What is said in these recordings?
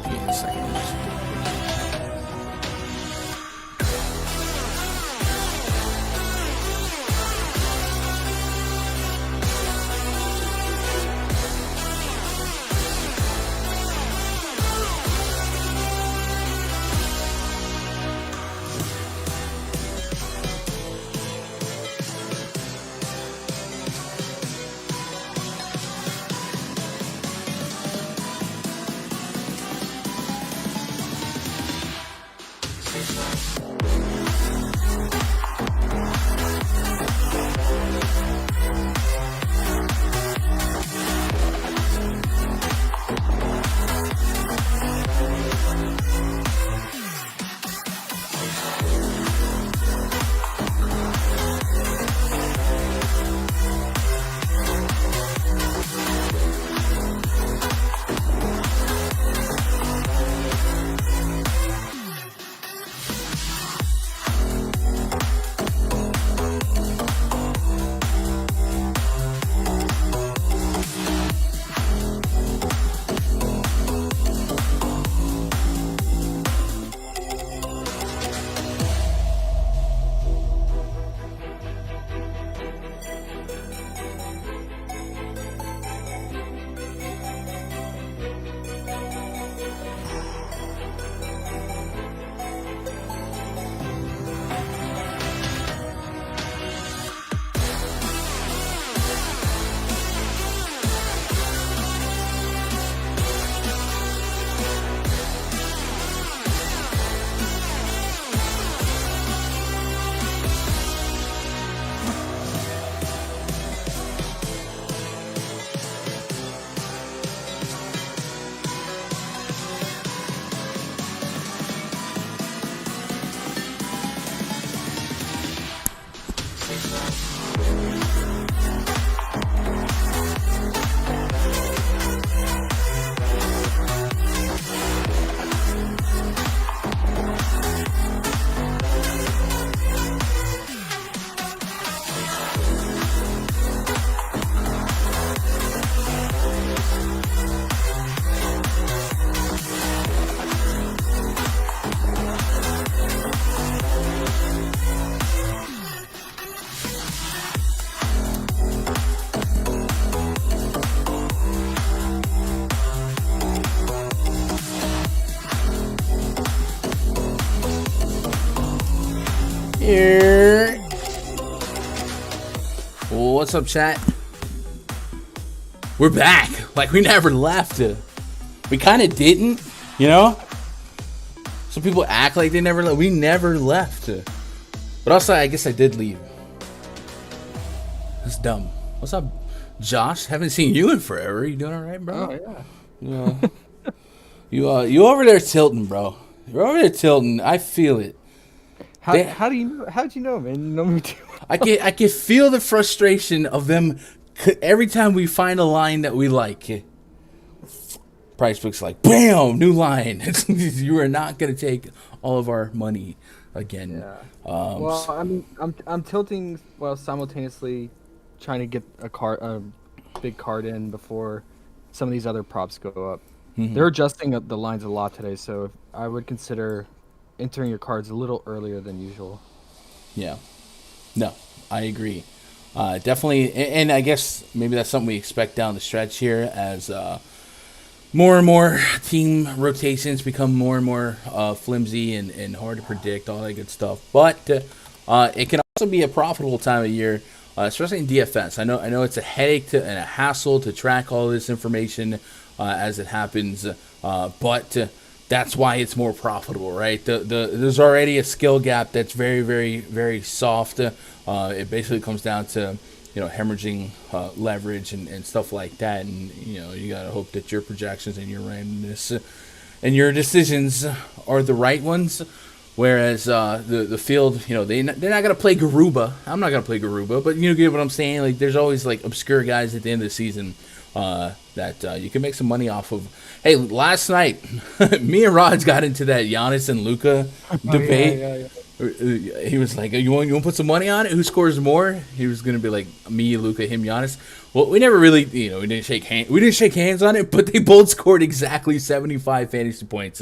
Give me a second. Here. What's up, chat? We're back. Like we never left. We kind of didn't, you know? Some people act like they never left. We never left. But also, I guess I did leave. That's dumb. What's up, Josh? Haven't seen you in forever. You doing all right, bro? Oh, yeah. You over there tilting, bro. You're over there tilting. I feel it. How'd you know, man? You know me too. I can feel the frustration of them every time we find a line that we like. PrizePicks like, bam, new line. You are not gonna take all of our money again. Yeah. Well, I'm tilting while simultaneously trying to get a big card in before some of these other props go up. Mm-hmm. They're adjusting the lines a lot today, so I would consider entering your cards a little earlier than usual. Yeah. No, I agree. Definitely, and I guess maybe that's something we expect down the stretch here as more and more team rotations become more and more flimsy and hard to predict, all that good stuff. But it can also be a profitable time of year, especially in DFS. I know it's a headache and a hassle to track all this information as it happens, but that's why it's more profitable, right? There's already a skill gap that's very, very, very soft. It basically comes down to, hemorrhaging leverage and stuff like that. And, you got to hope that your projections and your randomness and your decisions are the right ones. Whereas the field, they're not going to play Garuba. I'm not going to play Garuba, but you get what I'm saying? Like, there's always, like, obscure guys at the end of the season that you can make some money off of. Hey, last night, me and Rods got into that Giannis and Luka debate. Yeah. He was like, you want to put some money on it? Who scores more? He was going to be like, me, Luka, him, Giannis. Well, we never really, we didn't shake hands on it, but they both scored exactly 75 fantasy points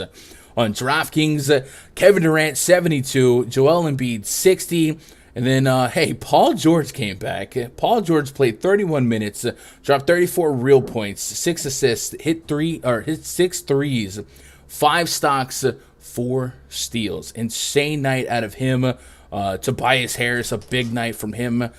on DraftKings. Kevin Durant, 72. Joel Embiid, 60. And then, hey, Paul George came back. Paul George played 31 minutes, dropped 34 real points, 6 assists, hit 6 threes, 5 stocks, 4 steals. Insane night out of him. Tobias Harris, a big night from him.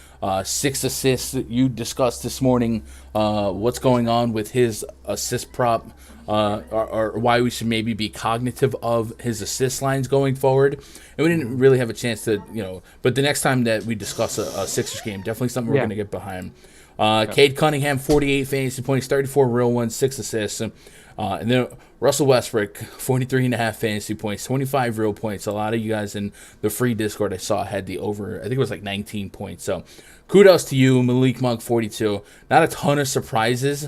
6 assists. You discussed this morning what's going on with his assist prop, or why we should maybe be cognitive of his assist lines going forward. And we didn't really have a chance to, but the next time that we discuss a Sixers game, definitely something we're going to get behind. Cade Cunningham, 48 fantasy points, 34 real ones, 6 assists. And then Russell Westbrook, 43.5 fantasy points, 25 real points. A lot of you guys in the free Discord I saw had the over, I think it was like 19 points. So kudos to you, Malik Monk, 42. Not a ton of surprises.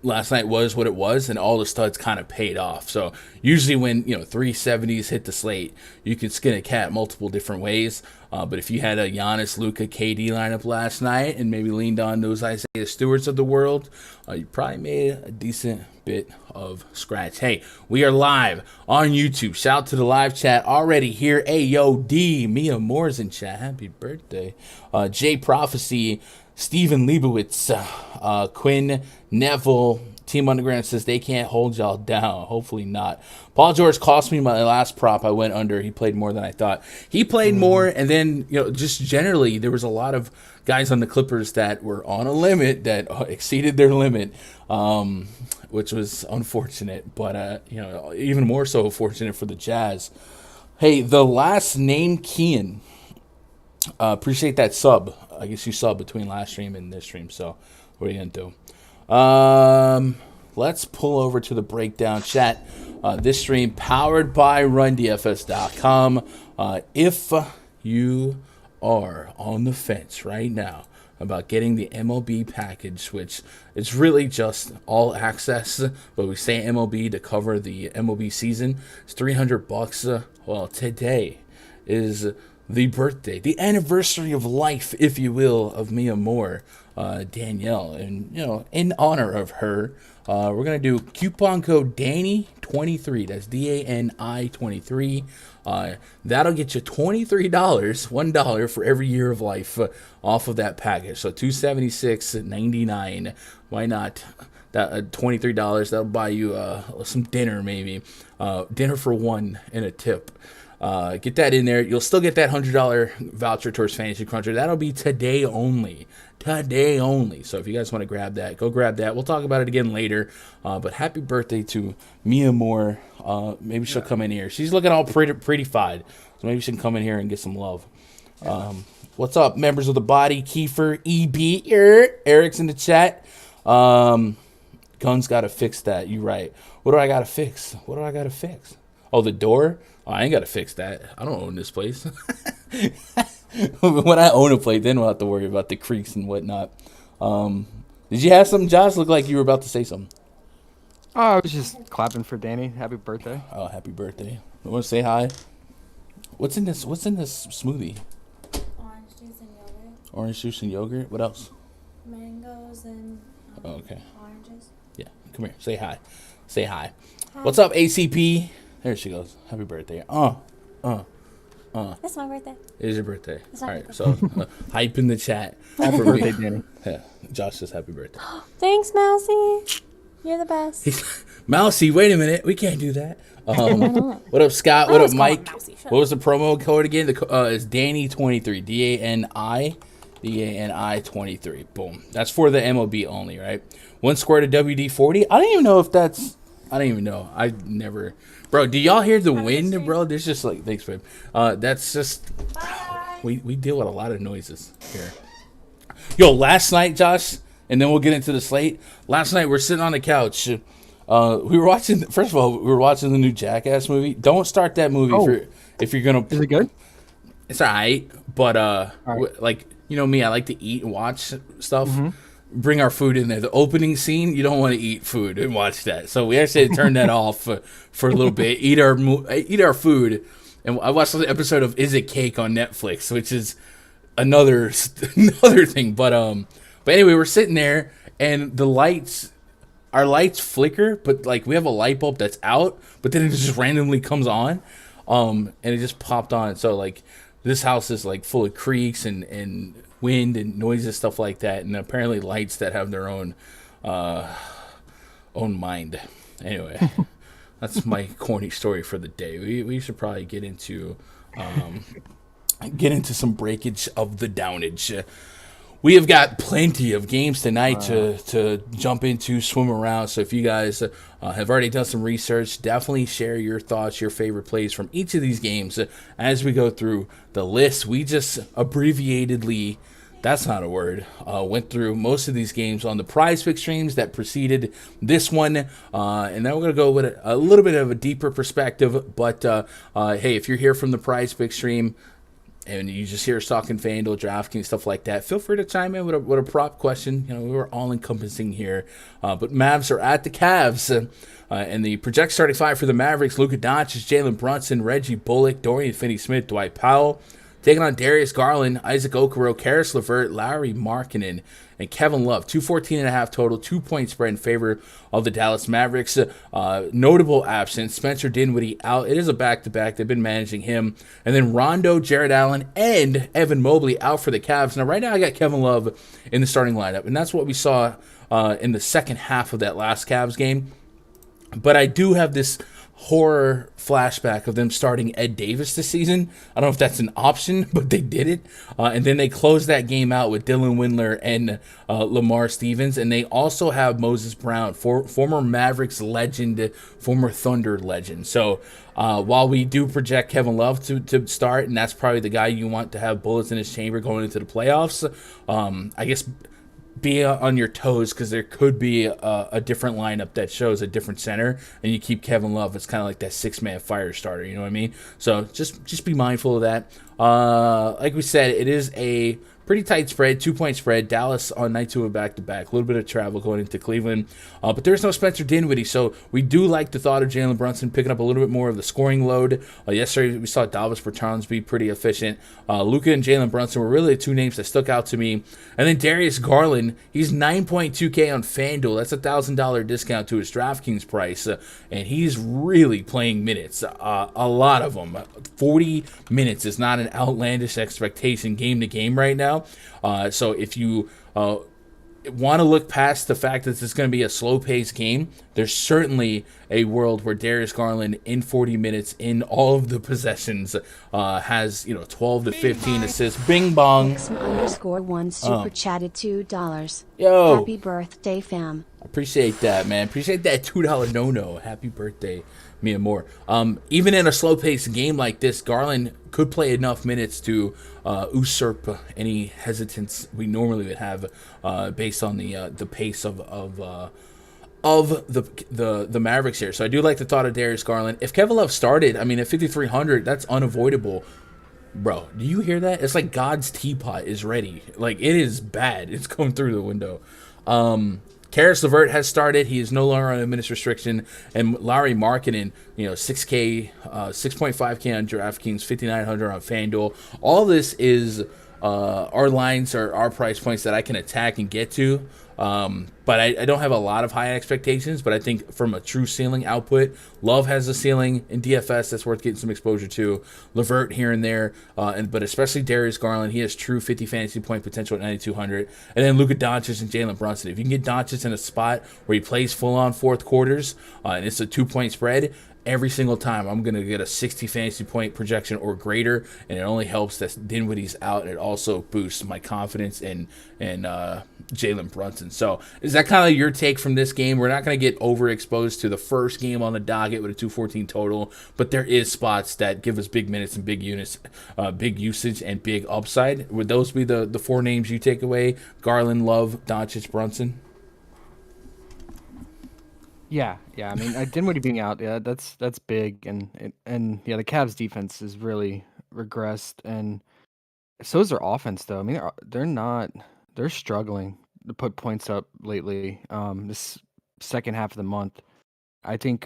Last night was what it was, and all the studs kind of paid off. So usually when 370s hit the slate, you can skin a cat multiple different ways. But if you had a Giannis, Luka, KD lineup last night and maybe leaned on those Isaiah Stewarts of the world, you probably made a decent bit of scratch. Hey, we are live on YouTube. Shout out to the live chat already here. AOD, Mia Moore's in chat. Happy birthday. Jay Prophecy, Steven Leibowitz, Quinn, Neville, Team Underground says they can't hold y'all down. Hopefully not. Paul George cost me my last prop. I went under. He played more than I thought. He played more, and then just generally there was a lot of guys on the Clippers that were on a limit that exceeded their limit, which was unfortunate. But even more so fortunate for the Jazz. Hey, the last name Kean. Appreciate that sub. I guess you subbed between last stream and this stream. So what are you gonna do? Let's pull over to the breakdown chat. This stream powered by RunDFS.com. If you are on the fence right now about getting the MLB package, which is really just all access, but we say MLB to cover the MLB season, it's $300. Well, today is the birthday, the anniversary of life, if you will, of Mia Moore, Danielle. And, in honor of her, we're going to do coupon code DANI23. That's DANI 23. That'll get you $23, $1 for every year of life off of that package. So $276.99. Why not? That $23, that'll buy you some dinner, maybe. Dinner for one and a tip. Get that in there. You'll still get that $100 voucher towards Fantasy Cruncher. That'll be today only. Today only. So if you guys want to grab that, go grab that. We'll talk about it again later. But happy birthday to Mia Moore. Maybe she'll come in here. She's looking all pretty-fied. So maybe she can come in here and get some love. What's up, members of the body? Kiefer, EB, Eric's in the chat. Guns got to fix that. You right. What do I got to fix? Oh, the door? Oh, I ain't got to fix that. I don't own this place. When I own a place, then we'll have to worry about the creaks and whatnot. Did you have something, Josh? Looked like you were about to say something. Oh, I was just clapping for Danny. Happy birthday. Oh, happy birthday. I want to say hi. What's in this smoothie? Orange juice and yogurt. Orange juice and yogurt. What else? Mangoes and okay. Oranges. Yeah, come here. Say hi. Hi. What's up, ACP? There she goes. Happy birthday. It's my birthday. It is your birthday. It's All my right, birthday. so hype in the chat. Happy birthday, Danny. Yeah, Josh says happy birthday. Thanks, Mousy. You're the best. Mousy, wait a minute. We can't do that. What up, Scott? What up, Mike? What was the promo code again? It's Danny23. DANI 23. Boom. That's for the MLB only, right? 1 square to WD-40. I don't even know. I never. Bro, do y'all hear the wind, bro? There's just like, thanks, babe. That's just, we deal with a lot of noises here. Yo, last night, Josh, and then we'll get into the slate. Last night, we're sitting on the couch. We were watching, first of all, we were watching the new Jackass movie. Don't start that movie if you're going to. Is it good? It's all right, but right. Like, you know me, I like to eat and watch stuff. Mm-hmm. Bring our food in there. The opening scene, you don't want to eat food and watch that. So we actually had to turn that off for a little bit. Eat our food, And I watched the episode of Is It Cake on Netflix, which is another another thing. But anyway, we're sitting there and our lights flicker, but like we have a light bulb that's out, but then it just randomly comes on, and it just popped on. So like this house is like full of creaks and wind and noises, stuff like that, and apparently lights that have their own mind. Anyway, that's my corny story for the day. We should probably get into some breakage of the downage. We have got plenty of games tonight to jump into, swim around. So if you guys have already done some research, definitely share your thoughts, your favorite plays from each of these games as we go through the list. We just abbreviatedly, that's not a word, went through most of these games on the PrizePicks streams that preceded this one. And then we're going to go with a little bit of a deeper perspective. But hey, if you're here from the PrizePicks stream, and you just hear us talking FanDuel, DraftKings, stuff like that, feel free to chime in with a prop question. You know, we were all-encompassing here. But Mavs are at the Cavs. And the project starting five for the Mavericks, Luka Doncic, Jalen Brunson, Reggie Bullock, Dorian Finney-Smith, Dwight Powell. Taking on Darius Garland, Isaac Okoro, Karis LeVert, Larry Markkinen, and Kevin Love. 214.5 total, 2-point spread in favor of the Dallas Mavericks. Notable absence, Spencer Dinwiddie out. It is a back-to-back. They've been managing him. And then Rondo, Jared Allen, and Evan Mobley out for the Cavs. Now, right now, I got Kevin Love in the starting lineup, and that's what we saw in the second half of that last Cavs game. But I do have this horror flashback of them starting Ed Davis this season. I don't know if that's an option, but they did it. And then they closed that game out with Dylan Windler and Lamar Stevens. And they also have Moses Brown, former Mavericks legend, former Thunder legend. So while we do project Kevin Love to start, and that's probably the guy you want to have bullets in his chamber going into the playoffs, I guess be on your toes because there could be a different lineup that shows a different center, and you keep Kevin Love. It's kind of like that 6-man fire starter, you know what I mean? So just be mindful of that. Like we said, it is a pretty tight spread, 2-point spread. Dallas on night two of back-to-back. A little bit of travel going into Cleveland. But there's no Spencer Dinwiddie, so we do like the thought of Jalen Brunson picking up a little bit more of the scoring load. Yesterday, we saw Davis Bertans be pretty efficient. Luka and Jalen Brunson were really the two names that stuck out to me. And then Darius Garland, he's 9.2K on FanDuel. That's a $1,000 discount to his DraftKings price. And he's really playing minutes, a lot of them. 40 minutes is not an outlandish expectation game to game right now. So if you want to look past the fact that it's going to be a slow-paced game, there's certainly a world where Darius Garland in 40 minutes in all of the possessions has 12 to 15 assists. Bing bong. _1 super chatted $2. Yo. Happy birthday, fam. Appreciate that, man. Appreciate that $2 no-no. Happy birthday, me and more. Even in a slow-paced game like this, Garland could play enough minutes to usurp any hesitance we normally would have based on the pace of the Mavericks here. So I do like the thought of Darius Garland. If Kevin Love started, I mean, at 5,300, that's unavoidable. Bro, do you hear that? It's like God's teapot is ready. Like, it is bad. It's going through the window. Karis LeVert has started. He is no longer on a minutes restriction. And Larry Markkinen, 6K, 6.5K on DraftKings, 5,900 on FanDuel. All this is our lines are our price points that I can attack and get to. But I don't have a lot of high expectations, but I think from a true ceiling output, Love has a ceiling in DFS that's worth getting some exposure to. LeVert here and there, but especially Darius Garland, he has true 50 fantasy point potential at 9,200. And then Luka Doncic and Jalen Brunson. If you can get Doncic in a spot where he plays full-on fourth quarters, and it's a 2-point spread, every single time I'm going to get a 60 fantasy point projection or greater, and it only helps that Dinwiddie's out. It also boosts my confidence in Jalen Brunson. So is that kind of your take from this game? We're not going to get overexposed to the first game on the docket with a 214 total, but there is spots that give us big minutes and big units, big usage and big upside. Would those be the four names you take away? Garland, Love, Doncic, Brunson? Yeah. I mean, Dinwiddie being out, yeah, that's big, and yeah, the Cavs defense is really regressed, and so is their offense, though. I mean, they're struggling to put points up lately. This second half of the month, I think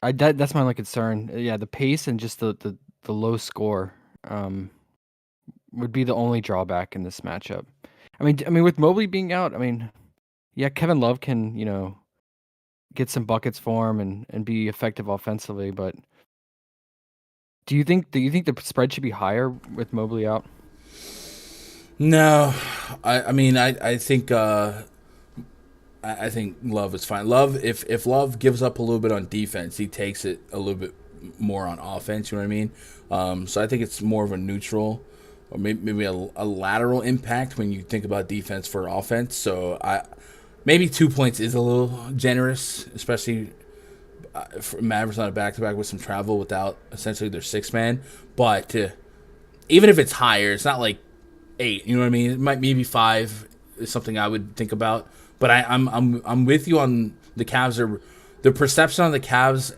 That's my only concern. Yeah, the pace and just the low score would be the only drawback in this matchup. I mean, with Mobley being out, yeah, Kevin Love can get some buckets for him and be effective offensively. But do you think the spread should be higher with Mobley out? No, I mean I think I think Love is fine. Love, if Love gives up a little bit on defense, he takes it a little bit more on offense. You know what I mean? So I think it's more of a neutral, or maybe a lateral impact when you think about defense for offense. So maybe 2 points is a little generous, especially for Mavericks on a back-to-back with some travel without essentially their six man. But even if it's higher, it's not like 8. You know what I mean? It might maybe 5 is something I would think about. But I'm with you on the Cavs. The perception on the Cavs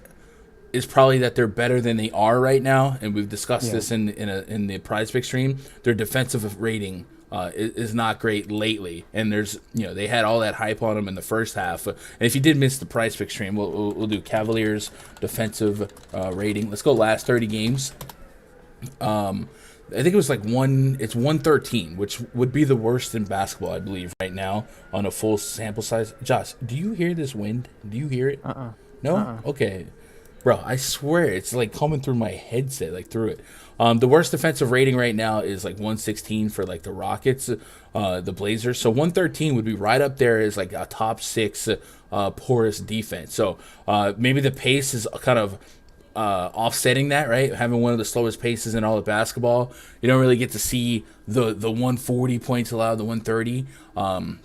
is probably that they're better than they are right now, and we've discussed this in the PrizePicks stream. Their defensive rating is not great lately, and they had all that hype on them in the first half. And if you did miss the PrizePicks stream, we'll do Cavaliers defensive rating. Let's go last 30 games. I think it was like it's 113, which would be the worst in basketball, I believe, right now on a full sample size. Josh, do you hear this wind? Do you hear it? No? Okay. Bro, I swear it's like coming through my headset, like through it. The worst defensive rating right now is like 116 for like the Rockets, the Blazers. So 113 would be right up there as like a top 6 poorest defense. So maybe the pace is kind of offsetting that, right? Having one of the slowest paces in all of basketball, you don't really get to see the 140 points allowed, the 130.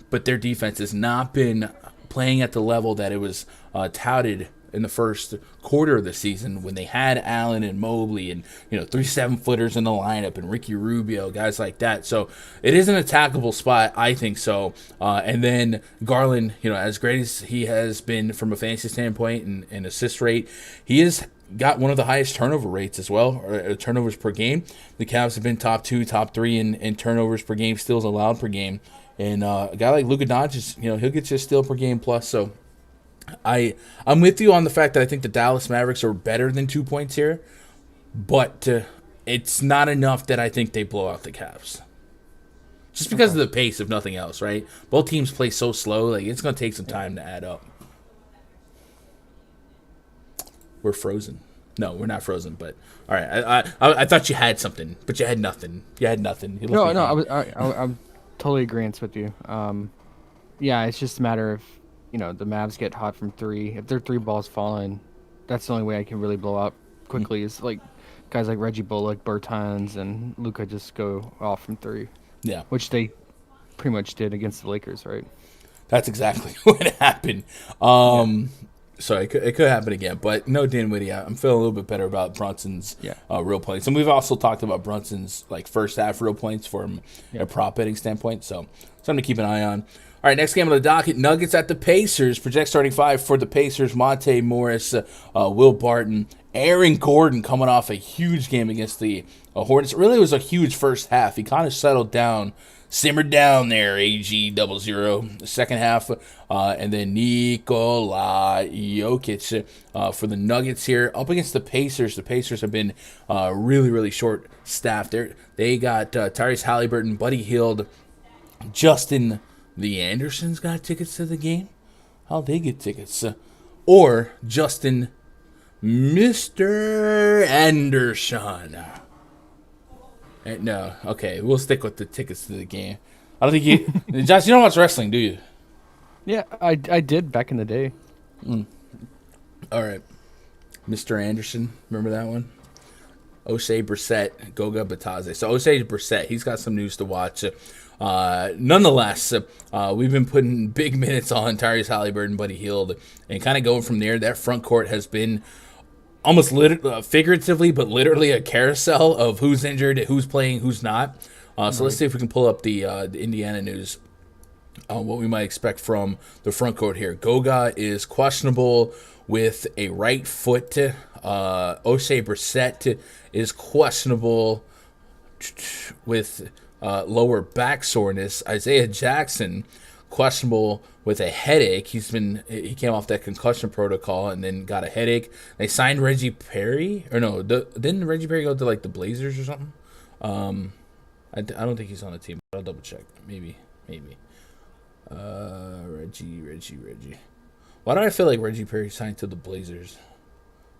But their defense has not been playing at the level that it was touted in the first quarter of the season when they had Allen and Mobley and 3 7-footers in the lineup and Ricky Rubio, guys like that. So it is an attackable spot, I think so. And then Garland, as great as he has been from a fantasy standpoint and assist rate, he has got one of the highest turnover rates as well, or turnovers per game. The Cavs have been top 2, top 3 in turnovers per game, steals allowed per game. And a guy like Luka Doncic, he'll get you a steal per game plus. So I'm with you on the fact that I think the Dallas Mavericks are better than 2 points here, but it's not enough that I think they blow out the Cavs. Just because of the pace, if nothing else, right? Both teams play so slow, like it's going to take some time to add up. We're frozen. No, we're not frozen. But all right, I thought you had something, but you had nothing. You had nothing. No, I'm totally agreeing with you. Yeah, it's just a matter of the Mavs get hot from 3. If their 3 balls falling, that's the only way I can really blow up quickly. Is like guys like Reggie Bullock, Bertans, and Luka just go off from 3. Yeah, which they pretty much did against the Lakers, right? That's exactly what happened. So it could happen again, but no Dinwiddie. I'm feeling a little bit better about Brunson's real points, and we've also talked about Brunson's like first half real points from a prop betting standpoint. So something to keep an eye on. All right, next game on the docket: Nuggets at the Pacers. Project starting 5 for the Pacers: Monte Morris, Will Barton, Aaron Gordon coming off a huge game against the Hornets. Really, it was a huge first half. He kind of settled down. Simmered down there, AG00, the second half. And then Nikola Jokic for the Nuggets here. Up against the Pacers. The Pacers have been really, really short-staffed. They got Tyrese Halliburton, Buddy Hield, Justin the Andersons got tickets to the game. How'd they get tickets? Or Justin Mr. Anderson. No, okay, we'll stick with the tickets to the game. I don't think you, Josh, you don't watch wrestling, do you? Yeah, I did back in the day. All right, Mr. Anderson, remember that one? Oshae Brissett, Goga Batadze. So Oshae Brissett, he's got some news to watch. Nonetheless, we've been putting big minutes on Tyrese Halliburton, Buddy Hield, and kind of going from there. That front court has been almost figuratively, but literally a carousel of who's injured, who's playing, who's not. So let's see if we can pull up the Indiana news on what we might expect from the front court here. Goga is questionable with a right foot. Oshae Brissett is questionable with lower back soreness. Isaiah Jackson questionable with a headache. He came off that concussion protocol and then got a headache. They signed Reggie Perry, or no? Didn't Reggie Perry go to like the Blazers or something? I don't think he's on the team. But I'll double check. Maybe. Reggie. Why do I feel like Reggie Perry signed to the Blazers?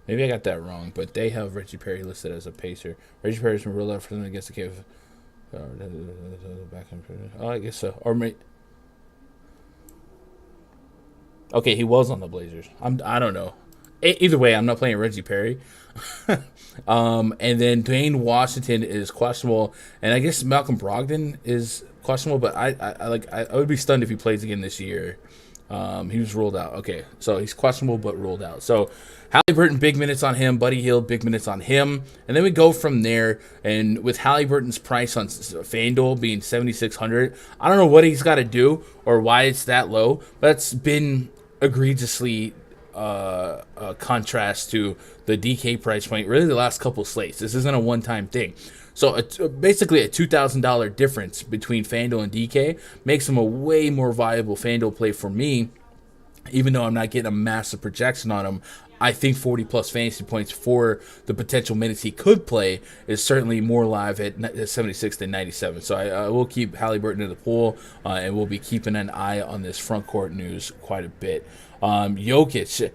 Maybe I got that wrong, but they have Reggie Perry listed as a Pacer. Reggie Perry's been ruled out for them against the Cavs. Oh, I guess so. Or okay, he was on the Blazers. I don't know. Either way, I'm not playing Reggie Perry. And then Dwayne Washington is questionable, and I guess Malcolm Brogdon is questionable. But I would be stunned if he plays again this year. He was ruled out. Okay, so he's questionable but ruled out. So Halliburton, big minutes on him. Buddy Hield, big minutes on him. And then we go from there. And with Halliburton's price on FanDuel being $7,600, I don't know what he's got to do or why it's that low. But it's been egregiously contrast to the DK price point, really the last couple slates. This isn't a one-time thing. So basically a $2,000 difference between FanDuel and DK makes him a way more viable FanDuel play for me, even though I'm not getting a massive projection on him. I think 40-plus fantasy points for the potential minutes he could play is certainly more live at 76 than 97. So I will keep Halliburton in the pool, and we'll be keeping an eye on this front court news quite a bit. Jokic,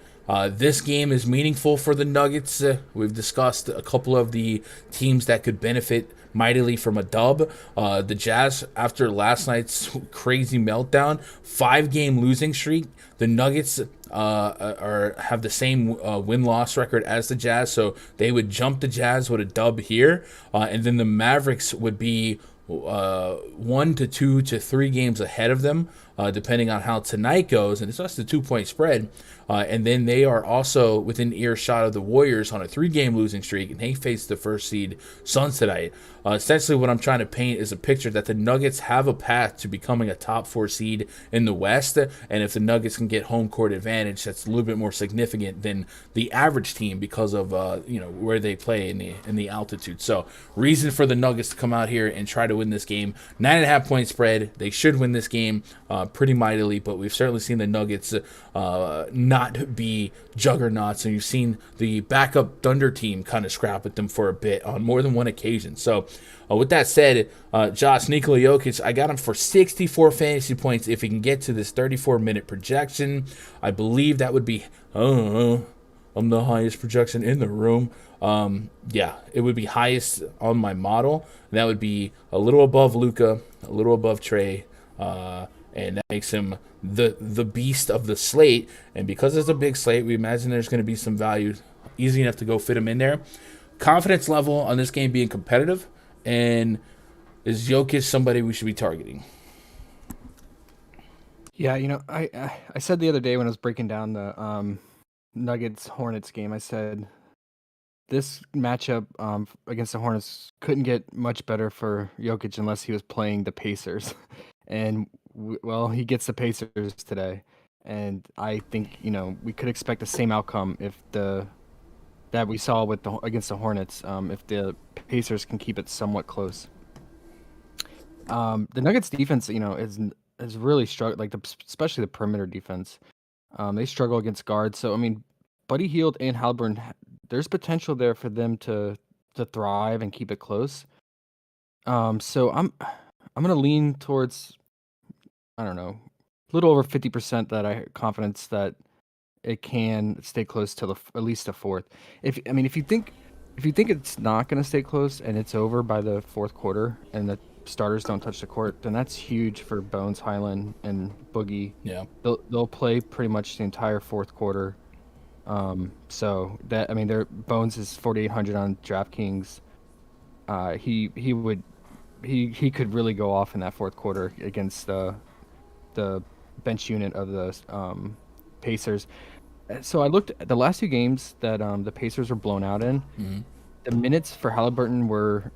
this game is meaningful for the Nuggets. We've discussed a couple of the teams that could benefit mightily from a dub. The Jazz, after last night's crazy meltdown, 5-game losing streak. The Nuggets have the same win-loss record as the Jazz, so they would jump the Jazz with a dub here, and then the Mavericks would be 1 to 2 to 3 games ahead of them, depending on how tonight goes, and it's just a 2-point spread. And then they are also within earshot of the Warriors on a 3-game losing streak, and they face the first seed Suns tonight. Essentially, what I'm trying to paint is a picture that the Nuggets have a path to becoming a top 4 seed in the West, and if the Nuggets can get home court advantage, that's a little bit more significant than the average team because of where they play in the altitude. So, reason for the Nuggets to come out here and try to win this game. 9.5-point spread. They should win this game pretty mightily, but we've certainly seen the Nuggets not be juggernauts, and you've seen the backup Thunder team kind of scrap at them for a bit on more than one occasion. So with that said, Josh, Nikola Jokic, I got him for 64 fantasy points if he can get to this 34-minute projection. I believe that would be, I'm the highest projection in the room. It would be highest on my model. That would be a little above Luka, a little above Trey, and that makes him the beast of the slate. And because it's a big slate, we imagine there's going to be some value, easy enough to go fit him in there. Confidence level on this game being competitive, and is Jokic somebody we should be targeting? Yeah, I said the other day when I was breaking down the Nuggets Hornets game, I said this matchup against the Hornets couldn't get much better for Jokic unless he was playing the Pacers. And he gets the Pacers today, and I think we could expect the same outcome that we saw against the Hornets if the Pacers can keep it somewhat close. The Nuggets defense, is really struggled, especially the perimeter defense. They struggle against guards. So Buddy Hield and Halliburton, there's potential there for them to thrive and keep it close. So I'm gonna lean towards, I don't know, a little over 50% that I have confidence that it can stay close till at least the fourth. If you think it's not going to stay close and it's over by the fourth quarter and the starters don't touch the court, then that's huge for Bones, Highland, and Boogie. Yeah, they'll play pretty much the entire fourth quarter. So that their Bones is 4,800 on DraftKings. He could really go off in that fourth quarter against the bench unit of the Pacers. So I looked at the last 2 games that the Pacers were blown out in. Mm-hmm. The minutes for Halliburton were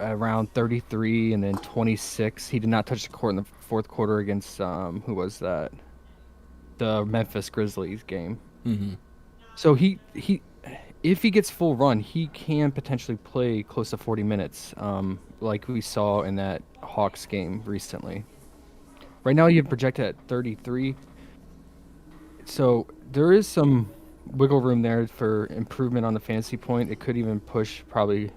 around 33 and then 26. He did not touch the court in the fourth quarter against who was that? The Memphis Grizzlies game. Mm-hmm. So he if he gets full run, he can potentially play close to 40 minutes, like we saw in that Hawks game recently. Right now, you have projected at 33. So there is some wiggle room there for improvement on the fantasy point. It could even push probably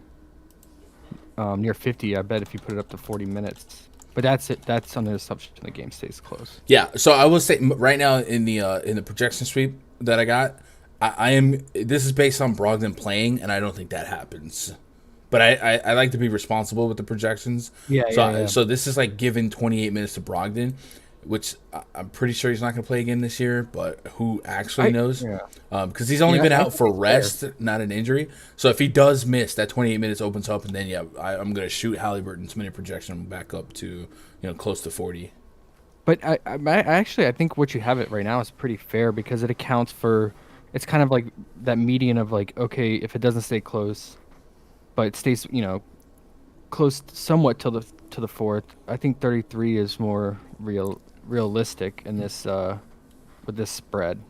near 50. I bet if you put it up to 40 minutes. But that's it. That's on the assumption the game stays close. Yeah, so I will say right now in the projection sweep that I got, I am. This is based on Brogdon playing, and I don't think that happens. But I like to be responsible with the projections. So this is like given 28 minutes to Brogdon, which I'm pretty sure he's not going to play again this year. But who actually knows? Yeah. Because he's only been out for rest, fair. not an injury. So if he does miss, that 28 minutes opens up, and then I'm going to shoot Halliburton's minute projection back up to close to 40. But I think what you have it right now is pretty fair because it accounts for. It's kind of like that median of like, okay, if it doesn't stay close, but it stays, close somewhat to the fourth. I think 33 is more realistic in this with this spread.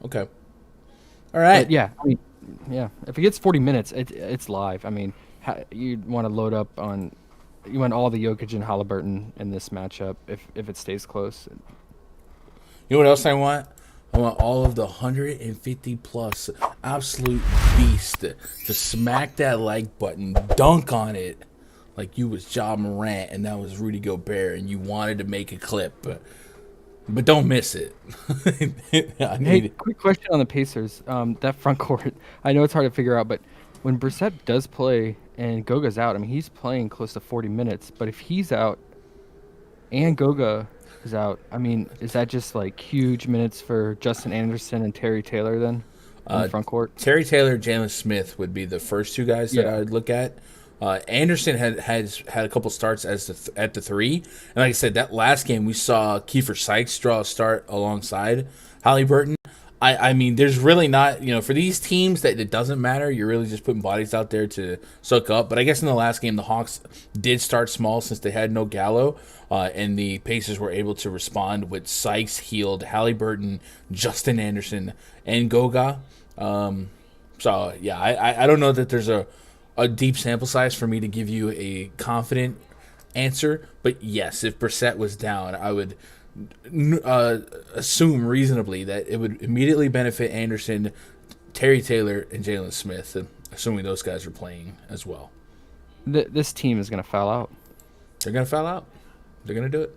Okay. All right. But yeah, I mean, yeah. If it gets 40 minutes, it's live. I mean, you want to load up on. You want all the Jokic and Halliburton in this matchup if it stays close. You know what else I want? I want all of the 150-plus absolute beast to smack that like button, dunk on it like you was Ja Morant and that was Rudy Gobert and you wanted to make a clip, but don't miss it. Quick question on the Pacers. That front court, I know it's hard to figure out, but when Brissett does play and Goga's out, I mean, he's playing close to 40 minutes, but if he's out and Goga is out, I mean, is that just like huge minutes for Justin Anderson and Terry Taylor then in the front court? Terry Taylor, Jalen Smith would be the first two guys that I would look at. Anderson has had a couple starts at the three, and like I said, that last game we saw Kiefer Sykes draw a start alongside Halliburton. I mean, there's really not, for these teams that it doesn't matter. You're really just putting bodies out there to soak up. But I guess in the last game, the Hawks did start small since they had no Gallo, and the Pacers were able to respond with Sykes, Heald, Halliburton, Justin Anderson, and Goga. So, yeah, I don't know that there's a deep sample size for me to give you a confident answer. But, yes, if Brissett was down, I would assume reasonably that it would immediately benefit Anderson, Terry Taylor, and Jalen Smith, assuming those guys are playing as well. This team is going to foul out. They're going to foul out. They're going to do it.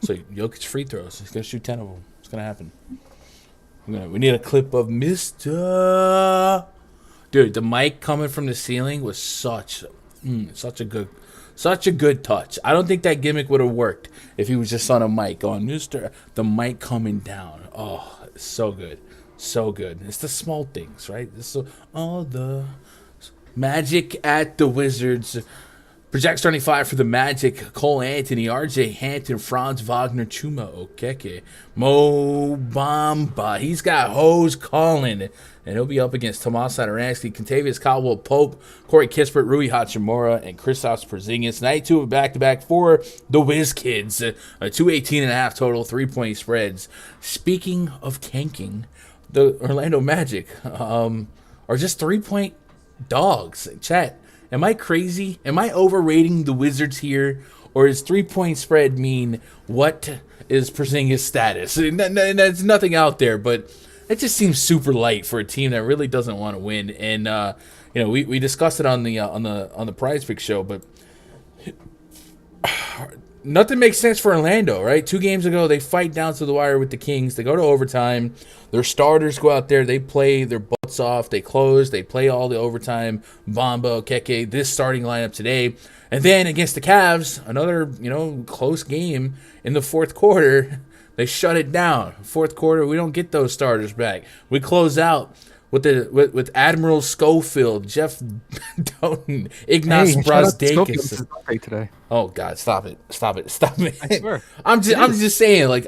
So Jokic free throws. He's going to shoot 10 of them. It's going to happen. We need a clip of Mr. Dude, the mic coming from the ceiling was such a good touch. I don't think that gimmick would have worked if he was just on a mic going, the mic coming down. Oh, it's so good. So good. It's the small things, right? All the Magic at the Wizards. Project starting five for the Magic: Cole Anthony, R.J. Hampton, Franz Wagner, Chuma Okeke, Mo Bamba. He's got hoes calling, and he'll be up against Tomas Satoransky, Kentavious Caldwell-Pope, Corey Kispert, Rui Hachimura, and Kristaps Porzingis. Night two of back-to-back for the Wiz Kids. 218.5 total, 3-point spreads. Speaking of tanking, the Orlando Magic are just 3-point dogs. Chat. Am I crazy? Am I overrating the Wizards here? Or is 3-point spread mean what is Porzingis' status? And there's nothing out there, but it just seems super light for a team that really doesn't want to win. And we discussed it on the PrizePicks show, but nothing makes sense for Orlando, right? 2 games ago, they fight down to the wire with the Kings. They go to overtime. Their starters go out there. They play their butts off. They close. They play all the overtime. Bamba, Keke, this starting lineup today. And then against the Cavs, another, close game in the fourth quarter. They shut it down. Fourth quarter, we don't get those starters back. We close out with Admiral Schofield, Jeff Doughton, Ignas Brazdeikis today. Oh God, stop it! I swear. I'm just saying, like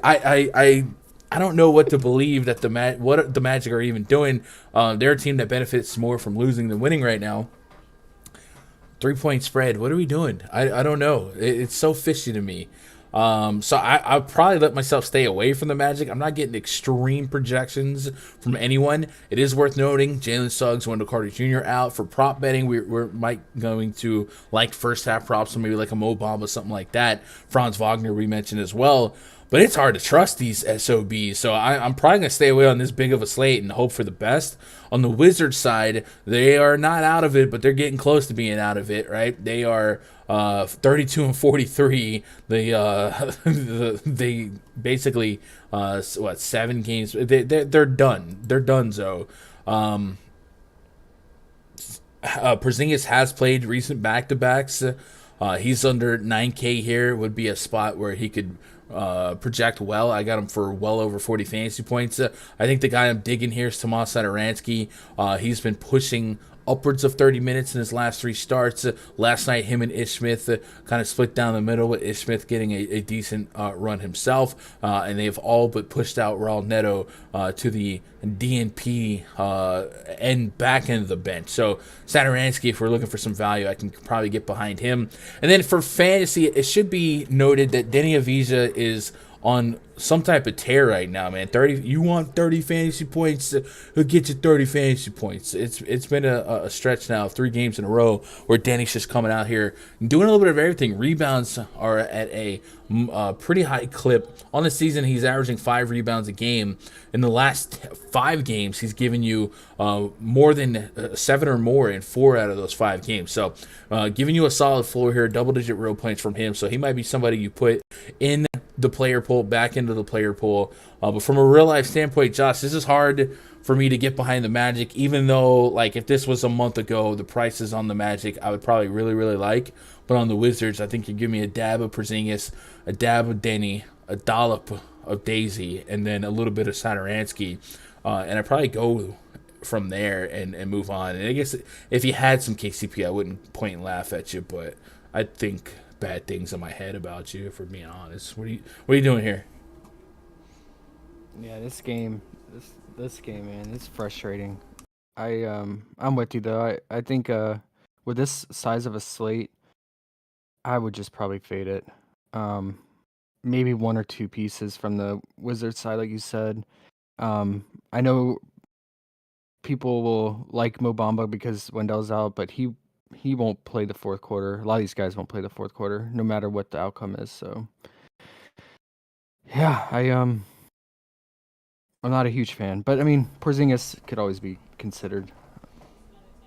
I don't know what to believe that what the Magic are even doing. They're a team that benefits more from losing than winning right now. 3-point spread. What are we doing? I don't know. It's so fishy to me. So I'll probably let myself stay away from the Magic. I'm not getting extreme projections from anyone. It is worth noting Jalen Suggs, Wendell Carter Jr. out for prop betting. We're might going to like first half props, so maybe like a Mo Bamba, something like that. Franz Wagner we mentioned as well. But it's hard to trust these SOBs, so I'm probably going to stay away on this big of a slate and hope for the best. On the Wizards side, they are not out of it, but they're getting close to being out of it, right? They are 32-43. They basically, 7 games? They're done. They're donezo. Porzingis has played recent back-to-backs. He's under 9K here. Would be a spot where he could project well. I got him for well over 40 fantasy points. I think the guy I'm digging here is Tomas Satoransky. He's been pushing upwards of 30 minutes in his last 3 starts. Last night, him and Ish Smith kind of split down the middle, with Ish Smith getting a decent run himself. And they've all but pushed out Raul Neto to the DNP and back end of the bench. So Satoransky, if we're looking for some value, I can probably get behind him. And then for fantasy, it should be noted that Denny Avdija is on some type of tear right now, man. 30. You want 30 fantasy points? He'll get you 30 fantasy points. It's been a stretch now, 3 games in a row where Denny's just coming out here and doing a little bit of everything. Rebounds are at a pretty high clip. On the season, he's averaging 5 rebounds a game. In the last 5 games, he's given you more than 7 or more in 4 out of those 5 games. So giving you a solid floor here, double-digit real points from him. So he might be somebody you put in the player pool, back into the player pool. But from a real-life standpoint, Josh, this is hard for me to get behind the Magic, even though, like, if this was a month ago, the prices on the Magic I would probably really, really like. But on the Wizards, I think you give me a dab of Porzingis, a dab of Denny, a dollop of Daisy, and then a little bit of Satoransky. And I'd probably go from there and move on. And I guess if you had some KCP, I wouldn't point and laugh at you, but I think bad things in my head about you, if we're being honest. What are you doing here? Yeah, this game, man, it's frustrating. I'm with you though. I think with this size of a slate, I would just probably fade it. Maybe 1 or 2 pieces from the Wizards side, like you said. I know people will like Mo Bamba because Wendell's out, but he won't play the fourth quarter. A lot of these guys won't play the fourth quarter, no matter what the outcome is. So, yeah, I'm not a huge fan, but I mean, Porzingis could always be considered.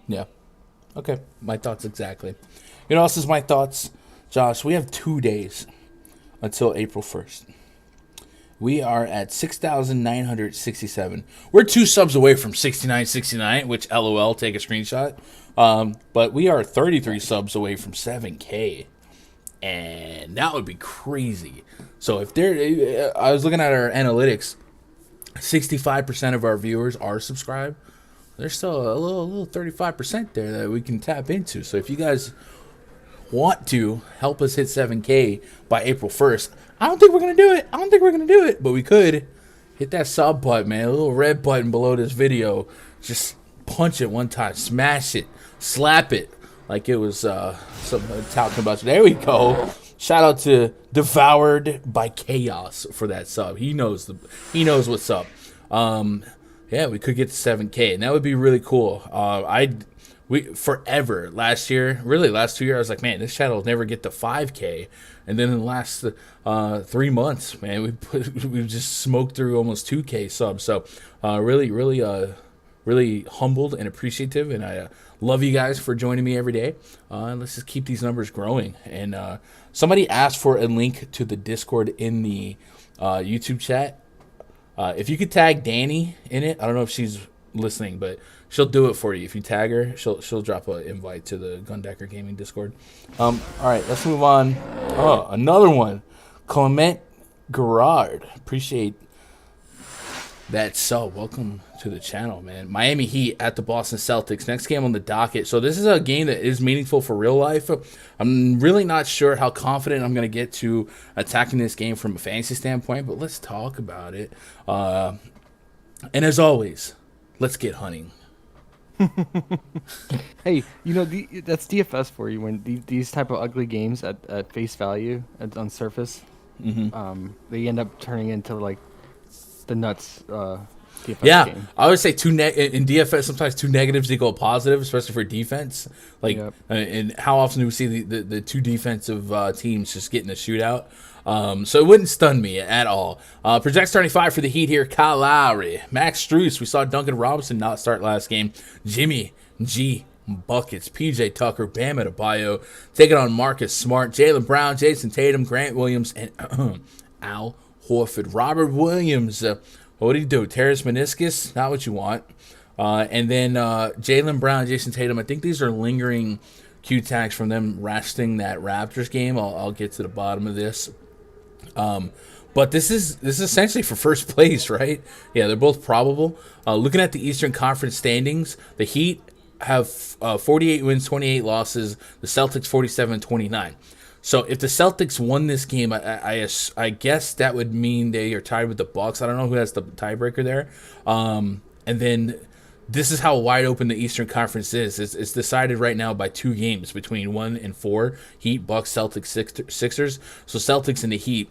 Yeah. Okay. My thoughts exactly. You know what else is my thoughts, Josh? We have 2 days until April 1st. We are at 6,967. We're 2 subs away from 6969, which LOL, take a screenshot. But we are 33 subs away from 7K. And that would be crazy. So if I was looking at our analytics, 65% of our viewers are subscribed. There's still a little 35% there that we can tap into. So if you guys want to help us hit 7K by April 1st, I don't think we're going to do it. But we could hit that sub button, man. A little red button below this video. Just punch it one time. Smash it. Slap it. Like it was something talking about. There we go. Shout out to Devoured by Chaos for that sub. He knows what's up. Yeah, we could get to 7K, and that would be really cool. We forever last year, really last 2 years, I was like, man, this channel will never get to 5K. And then in the last 3 months, man, we've just smoked through almost 2K subs. So really humbled and appreciative, and I love you guys for joining me every day. Let's just keep these numbers growing. And somebody asked for a link to the Discord in the YouTube chat. If you could tag Danny in it, I don't know if she's listening, but she'll do it for you. If you tag her, she'll drop an invite to the Gundecker Gaming Discord. All right, let's move on. Oh, another one. Clement Gerard. Appreciate that sub. Welcome to the channel, man. Miami Heat at the Boston Celtics. Next game on the docket. So this is a game that is meaningful for real life. I'm really not sure how confident I'm going to get to attacking this game from a fantasy standpoint, but let's talk about it. And as always, let's get hunting. Hey, that's DFS for you when these type of ugly games at face value on surface, they end up turning into like the nuts Yeah, game. I would say in DFS sometimes two negatives equal a positive, especially for defense. Like, Yep. and how often do we see the two defensive teams just get in a shootout? So it wouldn't stun me at all. Project starting five for the Heat here: Kyle Lowry, Max Strus. We saw Duncan Robinson not start last game. Jimmy G. Buckets, PJ Tucker, Bam Adebayo taking on Marcus Smart, Jaylen Brown, Jason Tatum, Grant Williams, and Al Horford. Robert Williams, what did he do? Tear his meniscus? Not what you want. And then Jaylen Brown, Jason Tatum. I think these are lingering Q tags from them resting that Raptors game. I'll get to the bottom of this. But this is essentially for first place, right? Yeah, they're both probable. Looking at the Eastern Conference standings, the Heat have 48 wins, 28 losses. The Celtics 47-29. So if the Celtics won this game, I guess that would mean they are tied with the Bucks. I don't know who has the tiebreaker there. And then this is how wide open the Eastern Conference is. It's decided right now by 2 games between 1 and 4. Heat, Bucks, Celtics, Sixers. So Celtics and the Heat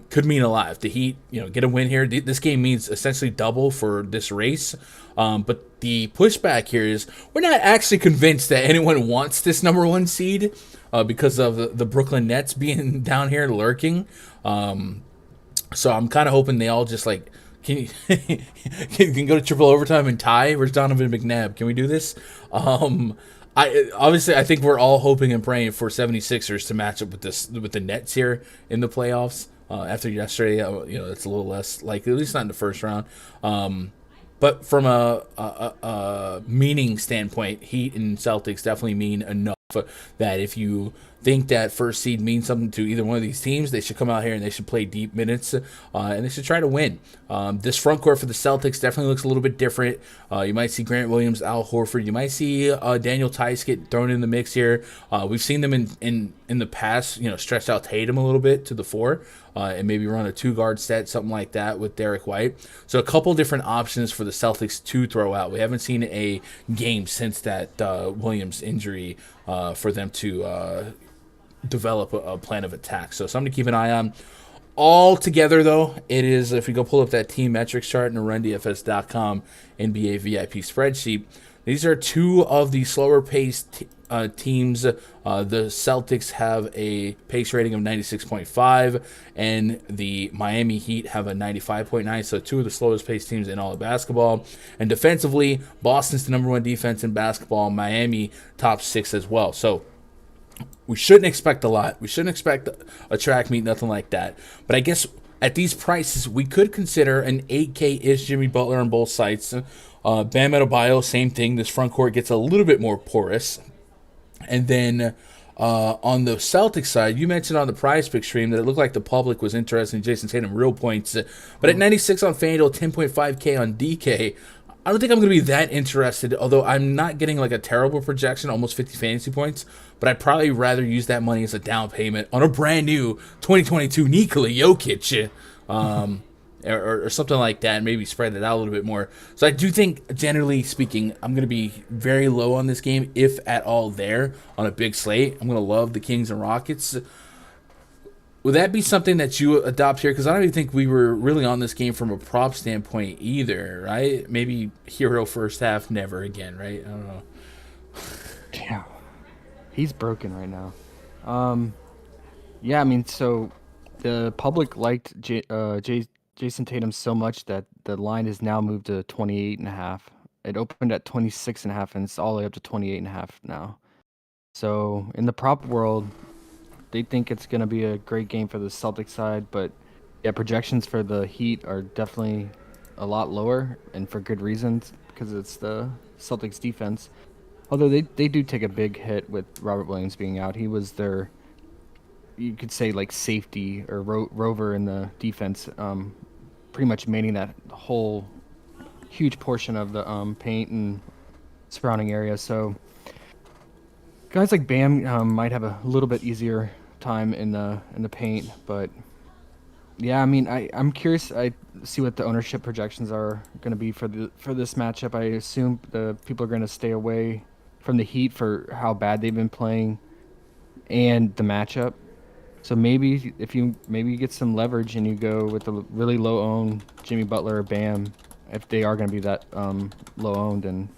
could mean a lot. If the Heat, get a win here, this game means essentially double for this race. But the pushback here is we're not actually convinced that anyone wants this number 1 seed because of the Brooklyn Nets being down here lurking. So I'm kind of hoping they all just like, can go to triple overtime and tie? Where's Donovan McNabb? Can we do this? I think we're all hoping and praying for 76ers to match up with the Nets here in the playoffs. After yesterday, it's a little less likely, at least not in the first round. But from a meaning standpoint, Heat and Celtics definitely mean enough that if you think that first seed means something to either one of these teams, they should come out here and they should play deep minutes and they should try to win. This front court for the Celtics definitely looks a little bit different. You might see Grant Williams, Al Horford. You might see Daniel Tice get thrown in the mix here. We've seen them in the past, stretch out Tatum a little bit to the 4 and maybe run a 2-guard set, something like that with Derek White. So a couple different options for the Celtics to throw out. We haven't seen a game since that Williams injury for them to develop a plan of attack. So something to keep an eye on. All together, though, it is, if we go pull up that team metrics chart in the RunDFS.com NBA VIP spreadsheet, these are 2 of the slower-paced teams. The Celtics have a pace rating of 96.5, and the Miami Heat have a 95.9, so 2 of the slowest-paced teams in all of basketball. And defensively, Boston's the number 1 defense in basketball. Miami top 6 as well. So we shouldn't expect a lot. We shouldn't expect a track meet, nothing like that. But I guess at these prices, we could consider an 8K-ish Jimmy Butler on both sides. Bam Adebayo, same thing. This front court gets a little bit more porous. And then on the Celtics side, you mentioned on the PrizePicks stream that it looked like the public was interested in Jason Tatum real points. But at 96 on FanDuel, 10.5K on DK, I don't think I'm going to be that interested, although I'm not getting like a terrible projection, almost 50 fantasy points. But I'd probably rather use that money as a down payment on a brand new 2022 Nikola Jokic or something like that, and maybe spread it out a little bit more. So I do think, generally speaking, I'm going to be very low on this game, if at all there, on a big slate. I'm going to love the Kings and Rockets. Would that be something that you adopt here? Because I don't even think we were really on this game from a prop standpoint either, right? Maybe hero first half, never again, right? I don't know. Yeah. He's broken right now. Yeah, I mean, so the public liked Jason Tatum so much that the line is now moved to 28.5. It opened at 26.5, and it's all the way up to 28.5 now. So in the prop world, they think it's going to be a great game for the Celtics side, but yeah, projections for the Heat are definitely a lot lower, and for good reasons, because it's the Celtics defense. Although they do take a big hit with Robert Williams being out. He was their, you could say, like safety or rover in the defense, pretty much manning that whole huge portion of the paint and surrounding area. So guys like Bam might have a little bit easier time in the paint, but yeah, I mean, I'm curious. I see what the ownership projections are going to be for this matchup. I assume the people are going to stay away from the Heat for how bad they've been playing and the matchup. So maybe if you get some leverage and you go with the really low own Jimmy Butler or Bam, if they are going to be that low owned, and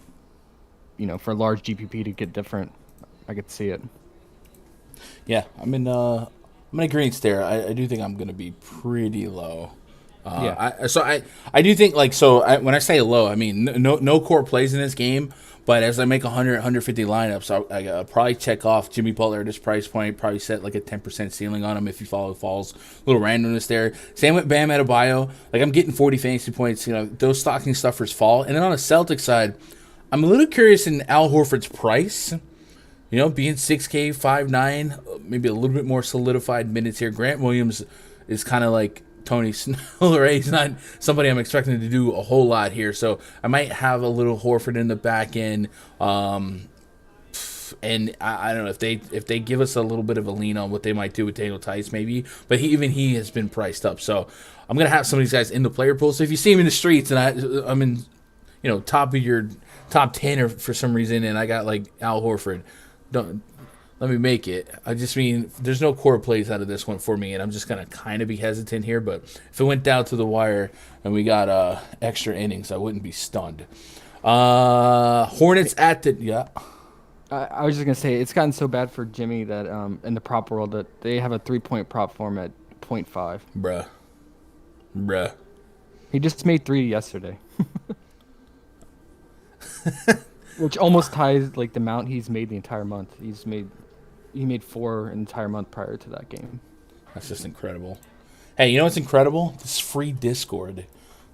for a large GPP to get different, I could see it. Yeah, I'm in agreement there. I do think I'm going to be pretty low. I do think when I say low, I mean no core plays in this game. But as I make 100, 150 lineups, I'll probably check off Jimmy Butler at this price point. Probably set like a 10% ceiling on him if you follow falls. A little randomness there. Same with Bam Adebayo. Like I'm getting 40 fantasy points. Those stocking stuffers fall. And then on the Celtics side, I'm a little curious in Al Horford's price. Being 6K, 5'9", maybe a little bit more solidified minutes here. Grant Williams is kind of like Tony Snell, right? He's not somebody I'm expecting to do a whole lot here. So I might have a little Horford in the back end. And I don't know if they give us a little bit of a lean on what they might do with Daniel Tice maybe. But he has been priced up. So I'm going to have some of these guys in the player pool. So if you see him in the streets and I'm in, top of your top 10 or for some reason and I got like Al Horford, don't let me make it. I just mean there's no core plays out of this one for me, and I'm just gonna kind of be hesitant here. But if it went down to the wire and we got extra innings, I wouldn't be stunned. Hornets at the I was just gonna say it's gotten so bad for Jimmy that in the prop world that they have a 3-point prop for him at 0.5. Bruh. He just made 3 yesterday. Which almost ties like the amount he's made the entire month. He made 4 an entire month prior to that game. That's just incredible. Hey, you know what's incredible? This free Discord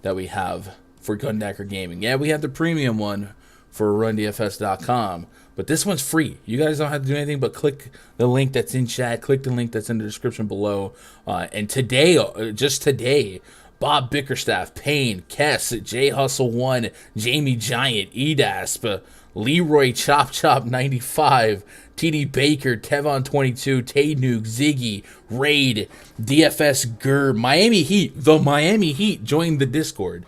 that we have for Gundacker Gaming. Yeah, we have the premium one for RunDFS.com, but this one's free. You guys don't have to do anything but click the link that's in chat, click the link that's in the description below. And today, just today, Bob Bickerstaff, Payne, Kess, J Hustle 1, Jamie Giant, Edasp, Leroy Chop Chop 95, TD Baker, Tevon 22, Tay Nuke, Ziggy, Raid, DFS Gur, Miami Heat, the Miami Heat joined the Discord.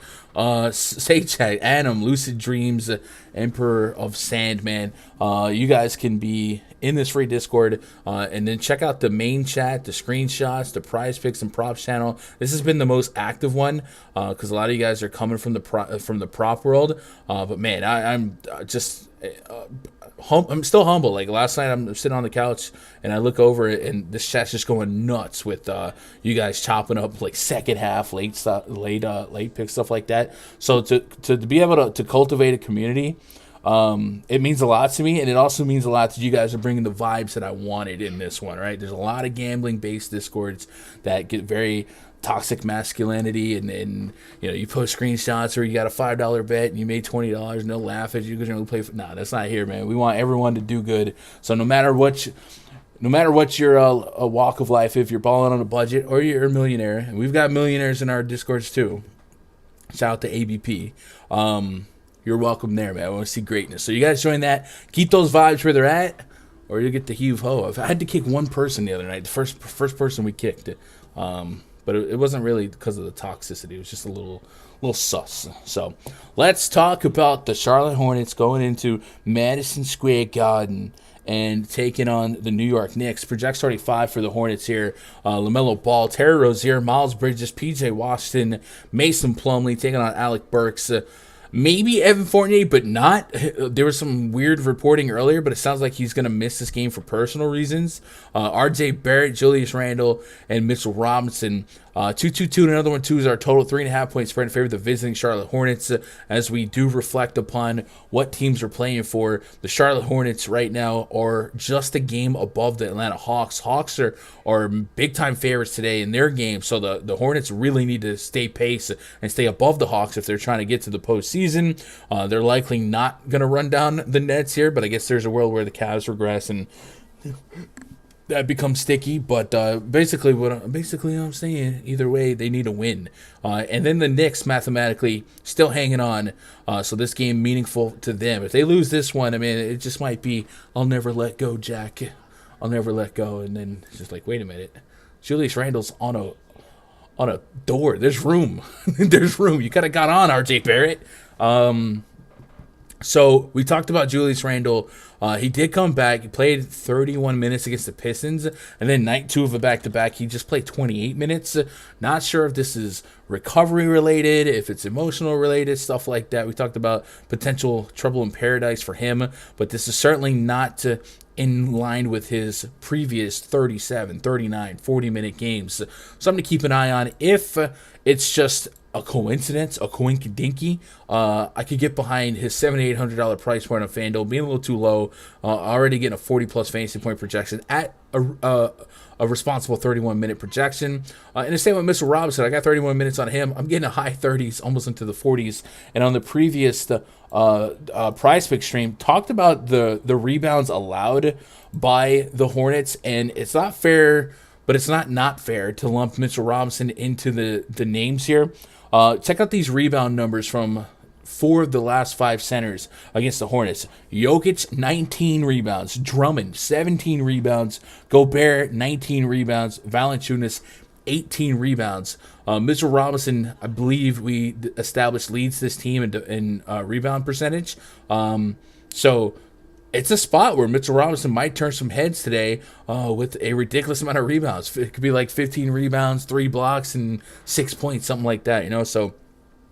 Say chat, Adam, Lucid Dreams, Emperor of Sandman. You guys can be in this free Discord, and then check out the main chat, the screenshots, the prize picks and props channel. This has been the most active one because a lot of you guys are coming from the prop world. But man, I'm just I'm still humble. Like last night, I'm sitting on the couch and I look over it, and this chat's just going nuts with you guys chopping up like second half, late pick stuff like that. So to be able to cultivate a community. It means a lot to me, and it also means a lot that you guys are bringing the vibes that I wanted in this one, right? There's a lot of gambling-based Discords that get very toxic masculinity, and you post screenshots or you got a $5 bet and you made $20 and they'll laugh at you because you're going to play. Nah, that's not here, man. We want everyone to do good. So no matter what your a walk of life, if you're balling on a budget or you're a millionaire, and we've got millionaires in our Discords too. Shout out to ABP. You're welcome there, man. I want to see greatness. So you guys join that. Keep those vibes where they're at, or you'll get the heave ho. I had to kick one person the other night. The first person we kicked. But it wasn't really because of the toxicity. It was just a little sus. So let's talk about the Charlotte Hornets going into Madison Square Garden and taking on the New York Knicks. Project starting 5 for the Hornets here. LaMelo Ball, Terry Rozier, Miles Bridges, P.J. Washington, Mason Plumlee taking on Alec Burks. Maybe Evan Fournier, but not. There was some weird reporting earlier, but it sounds like he's going to miss this game for personal reasons. R.J. Barrett, Julius Randle, and Mitchell Robinson. 2-2-2 and another one, 2 is our total 3.5 point spread in favor of the visiting Charlotte Hornets. As we do reflect upon what teams are playing for, the Charlotte Hornets right now are just a game above the Atlanta Hawks. Hawks are big-time favorites today in their game, so the Hornets really need to stay pace and stay above the Hawks if they're trying to get to the postseason. They're likely not going to run down the Nets here, but I guess there's a world where the Cavs regress and that becomes sticky. But basically what I'm saying, either way, they need a win. And then the Knicks mathematically still hanging on, so this game meaningful to them. If they lose this one, I mean, it just might be, I'll never let go, Jack. I'll never let go. And then it's just like, wait a minute. Julius Randle's on a door. There's room. There's room. You could have got on, RJ Barrett. And So we talked about Julius Randle. He did come back. He played 31 minutes against the Pistons, and then night 2 of a back-to-back, he just played 28 minutes. Not sure if this is recovery related, if it's emotional related, stuff like that. We talked about potential trouble in paradise for him, but this is certainly not in line with his previous 37, 39, 40-minute games. Something to keep an eye on. If it's just a coincidence, a coinkydinky, I could get behind his $7,800 price point on FanDuel being a little too low. Already getting a 40-plus fantasy point projection at a responsible 31-minute projection. And the same with Mr. Robinson. I got 31 minutes on him. I'm getting a high 30s, almost into the 40s. And on the previous PrizePicks stream, talked about the rebounds allowed by the Hornets, and it's not fair, but it's not fair to lump Mitchell Robinson into the names here. Check out these rebound numbers from 4 of the last 5 centers against the Hornets. Jokic, 19 rebounds. Drummond, 17 rebounds. Gobert, 19 rebounds. Valanciunas, 18 rebounds. Mitchell Robinson, I believe we established, leads this team in rebound percentage. So it's a spot where Mitchell Robinson might turn some heads today with a ridiculous amount of rebounds. It could be like 15 rebounds, 3 blocks, and 6 points, something like that, So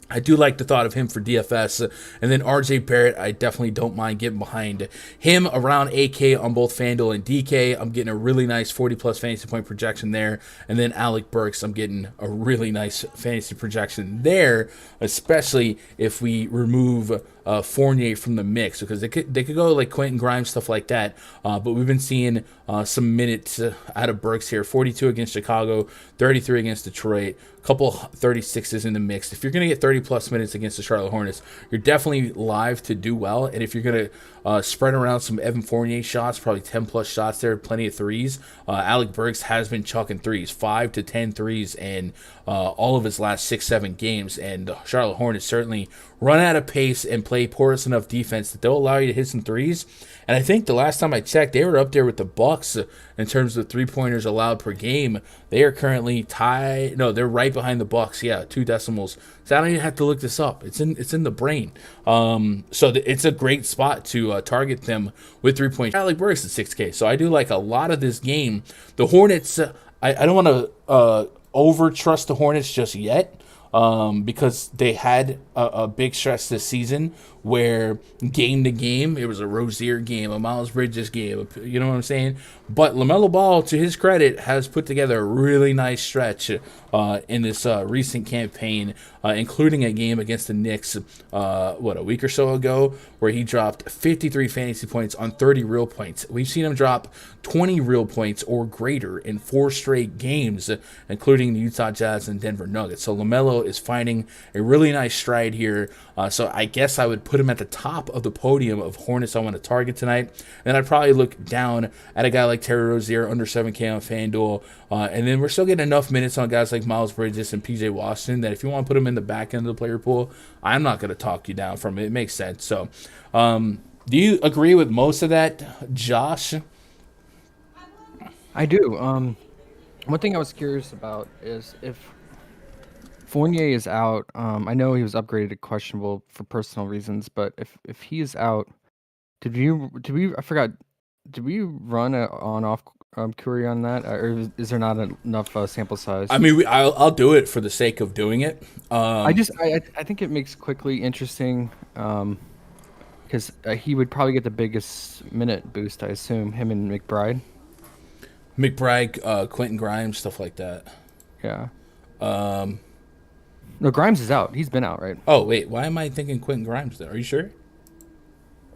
I do like the thought of him for DFS. And then RJ Barrett, I definitely don't mind getting behind him around AK on both FanDuel and DK. I'm getting a really nice 40-plus fantasy point projection there. And then Alec Burks, I'm getting a really nice fantasy projection there, especially if we remove Fournier from the mix, because they could go like Quentin Grimes, stuff like that. But we've been seeing some minutes out of Burks here. 42 against Chicago, 33 against Detroit, a couple 36s in the mix. If you're going to get 30-plus minutes against the Charlotte Hornets, you're definitely live to do well. And if you're going to spread around some Evan Fournier shots, probably 10-plus shots there, plenty of threes. Alec Burks has been chucking threes, 5 to 10 threes in all of his last 6-7 games. And the Charlotte Hornets certainly run out of pace and play porous enough defense that they'll allow you to hit some threes. And I think the last time I checked, they were up there with the Bucks in terms of three-pointers allowed per game. They are currently tied. No, they're right behind the Bucks. Yeah, 2 decimals. So I don't even have to look this up. It's in the brain. So it's a great spot to target them with 3 points. Alec Burks at 6K. So I do like a lot of this game. The Hornets, I don't want to over-trust the Hornets just yet. Because they had a big stretch this season where game to game, it was a Rozier game, a Miles Bridges game, you know what I'm saying? But LaMelo Ball, to his credit, has put together a really nice stretch in this recent campaign, including a game against the Knicks, a week or so ago, where he dropped 53 fantasy points on 30 real points. We've seen him drop 20 real points or greater in 4 straight games, including the Utah Jazz and Denver Nuggets. So LaMelo is finding a really nice stride here. So I guess I would put him at the top of the podium of Hornets I want to target tonight. And then I'd probably look down at a guy like Terry Rozier, under 7K on FanDuel. And then we're still getting enough minutes on guys like Miles Bridges and PJ Washington that if you want to put him in the back end of the player pool, I'm not going to talk you down from it. It makes sense. So do you agree with most of that, Josh? I do. One thing I was curious about is if Fournier is out. I know he was upgraded to questionable for personal reasons, but if he is out, did we? I forgot. Did we run a on-off query on that, or is there not enough sample size? I mean, I'll do it for the sake of doing it. I think it makes Quickly interesting, because he would probably get the biggest minute boost. I assume him and McBride. Quentin Grimes, stuff like that. Yeah. No, Grimes is out. He's been out, right? Oh, wait. Why am I thinking Quentin Grimes, though? Are you sure?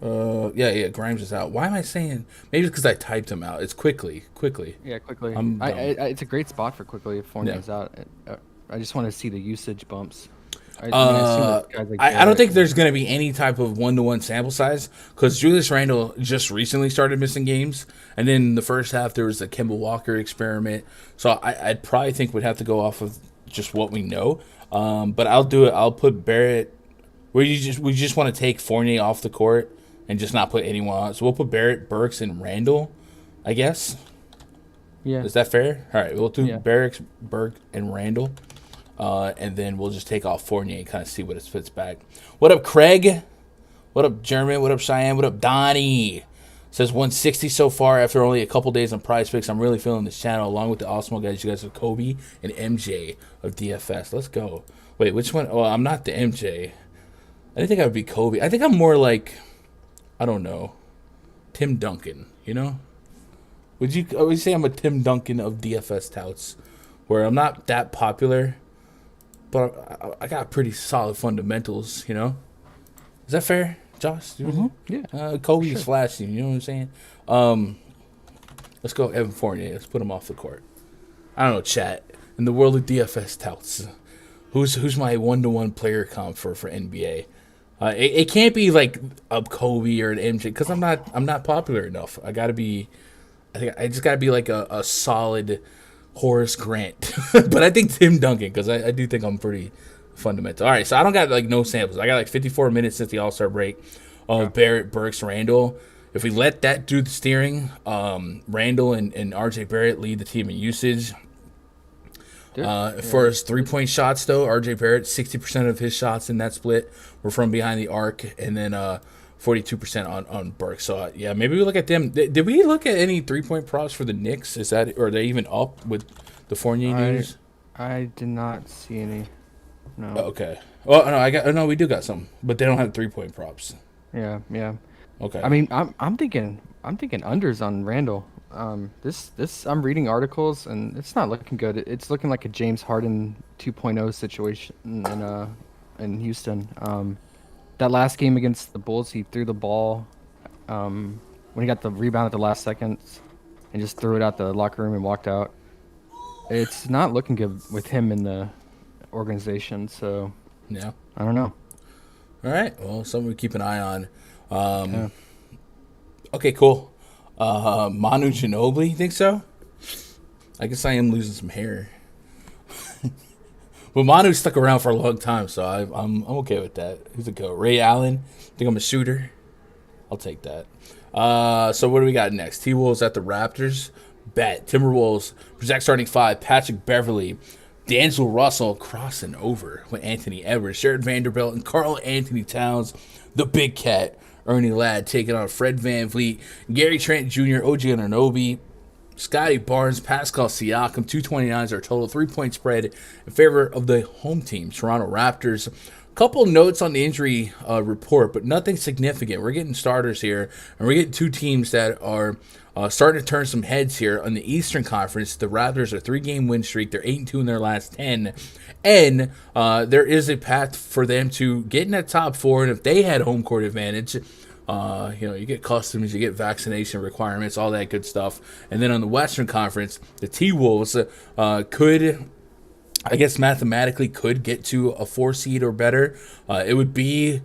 Yeah, Grimes is out. Why am I saying... Maybe it's because I typed him out. It's Quickly. Yeah, Quickly. It's a great spot for Quickly if Fournier's out. I just want to see the usage bumps. I don't think there's going to be any type of one-to-one sample size because Julius Randle just recently started missing games, and then in the first half there was the Kemba Walker experiment. So I'd probably think we'd have to go off of just what we know. But I'll do it. I'll put Barrett. We just want to take Fournier off the court and just not put anyone on. So we'll put Barrett, Burks, and Randle, I guess. Yeah. Is that fair? All right. We'll do Barrett, Burke, and Randle. And then we'll just take off Fournier and kind of see what it fits back. What up, Craig? What up, German? What up, Cheyenne? What up, Donnie? Says 160 so far after only a couple days on PrizePicks. I'm really feeling this channel along with the awesome guys. You guys are Kobe and MJ of DFS. Let's go. Wait, which one? Oh, I'm not the MJ. I didn't think I would be Kobe. I think I'm more like, I don't know, Tim Duncan, you know? Would you say I'm a Tim Duncan of DFS touts, where I'm not that popular, but I got pretty solid fundamentals, you know? Is that fair, Josh? Mm-hmm. Yeah. Kobe is flashy, you know what I'm saying? Let's go Evan Fournier. Let's put him off the court. I don't know, chat. In the world of DFS touts, who's my 1-to-1 player comp for NBA? It can't be like a Kobe or an MJ because I'm not popular enough. I think I just gotta be like a solid Horace Grant. But I think Tim Duncan because I do think I'm pretty fundamental. All right, so I don't got like no samples. I got like 54 minutes since the All-Star break of Barrett, Burks, Randall. If we let that do the steering, Randall and RJ Barrett lead the team in usage. For his three-point shots, though, RJ Barrett, 60% of his shots in that split were from behind the arc, and then 42% on Burke. So, yeah, maybe we look at them. Did we look at any three-point props for the Knicks? Or are they even up with the Fournier news? I did not see any. No. Oh, okay. Well, no, we do got some, but they don't have three-point props. Yeah. Okay. I mean, I'm thinking unders on Randall. This I'm reading articles and it's not looking good. It's looking like a James Harden 2.0 situation in Houston. That last game against the Bulls, he threw the ball when he got the rebound at the last second and just threw it out the locker room and walked out. It's not looking good with him in the organization, so yeah, I don't know. All right, well, something we keep an eye on. Okay, cool. Manu Ginobili, you think so? I guess I am losing some hair. Well, Manu stuck around for a long time, so I'm okay with that. Who's a go? Ray Allen. Think I'm a shooter? I'll take that. So what do we got next? T-Wolves at the Raptors. Bet. Timberwolves. Project starting 5. Patrick Beverly. D'Angelo Russell crossing over with Anthony Edwards. Jared Vanderbilt and Karl Anthony Towns. The Big Cat. Ernie Ladd taking on Fred VanVleet, Gary Trent Jr., OG Anunoby, Scotty Barnes, Pascal Siakam. 229 our total 3-point spread in favor of the home team, Toronto Raptors. Couple notes on the injury report, but nothing significant. We're getting starters here, and we're getting two teams that are starting to turn some heads here. On the Eastern Conference, the Raptors are 3-game win streak. They're 8-2 in their last 10. And there is a path for them to get in that top 4. And if they had home court advantage, you get customs, you get vaccination requirements, all that good stuff. And then on the Western Conference, the T-Wolves could, I guess mathematically, could get to a 4 seed or better. It would be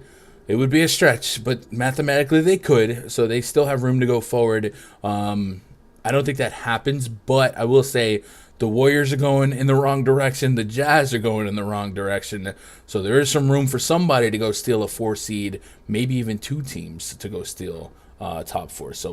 a stretch, but mathematically they could. So they still have room to go forward. I don't think that happens, but I will say the Warriors are going in the wrong direction. The Jazz are going in the wrong direction. So there is some room for somebody to go steal a 4 seed, maybe even 2 teams to go steal top 4. So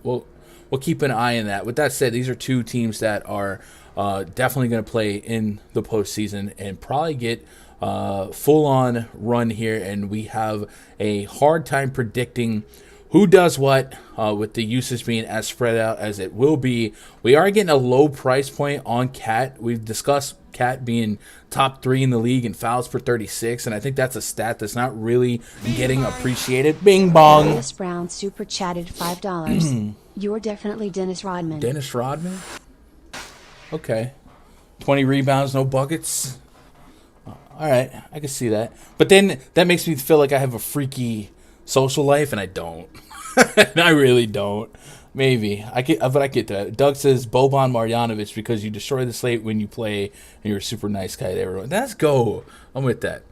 we'll keep an eye on that. With that said, these are 2 teams that are definitely going to play in the postseason and probably get full-on run here. And we have a hard time predicting who does what with the usage being as spread out as it will be. We are getting a low price point on Cat. We've discussed Cat being top 3 in the league in fouls per 36, and I think that's a stat that's not really getting appreciated. Bing bong. Dennis Brown super chatted $5. You're definitely Dennis Rodman. Dennis Rodman? Okay. 20 rebounds, no buckets. All right, I can see that. But then that makes me feel like I have a freaky social life, and I don't. I really don't. Maybe but I get that. Doug says Boban Marjanovic because you destroy the slate when you play, and you're a super nice guy to everyone. Let's go. I'm with that.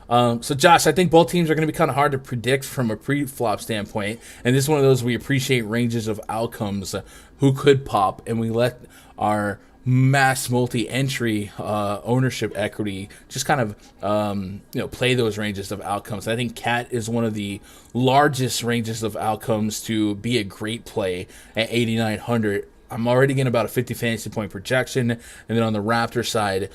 So Josh, I think both teams are going to be kind of hard to predict from a pre-flop standpoint, and this is one of those we appreciate ranges of outcomes, who could pop, and we let our mass multi-entry ownership equity just kind of play those ranges of outcomes. I think Cat is one of the largest ranges of outcomes to be a great play at 8,900. I'm already getting about a 50 fantasy point projection. And then on the Raptors side,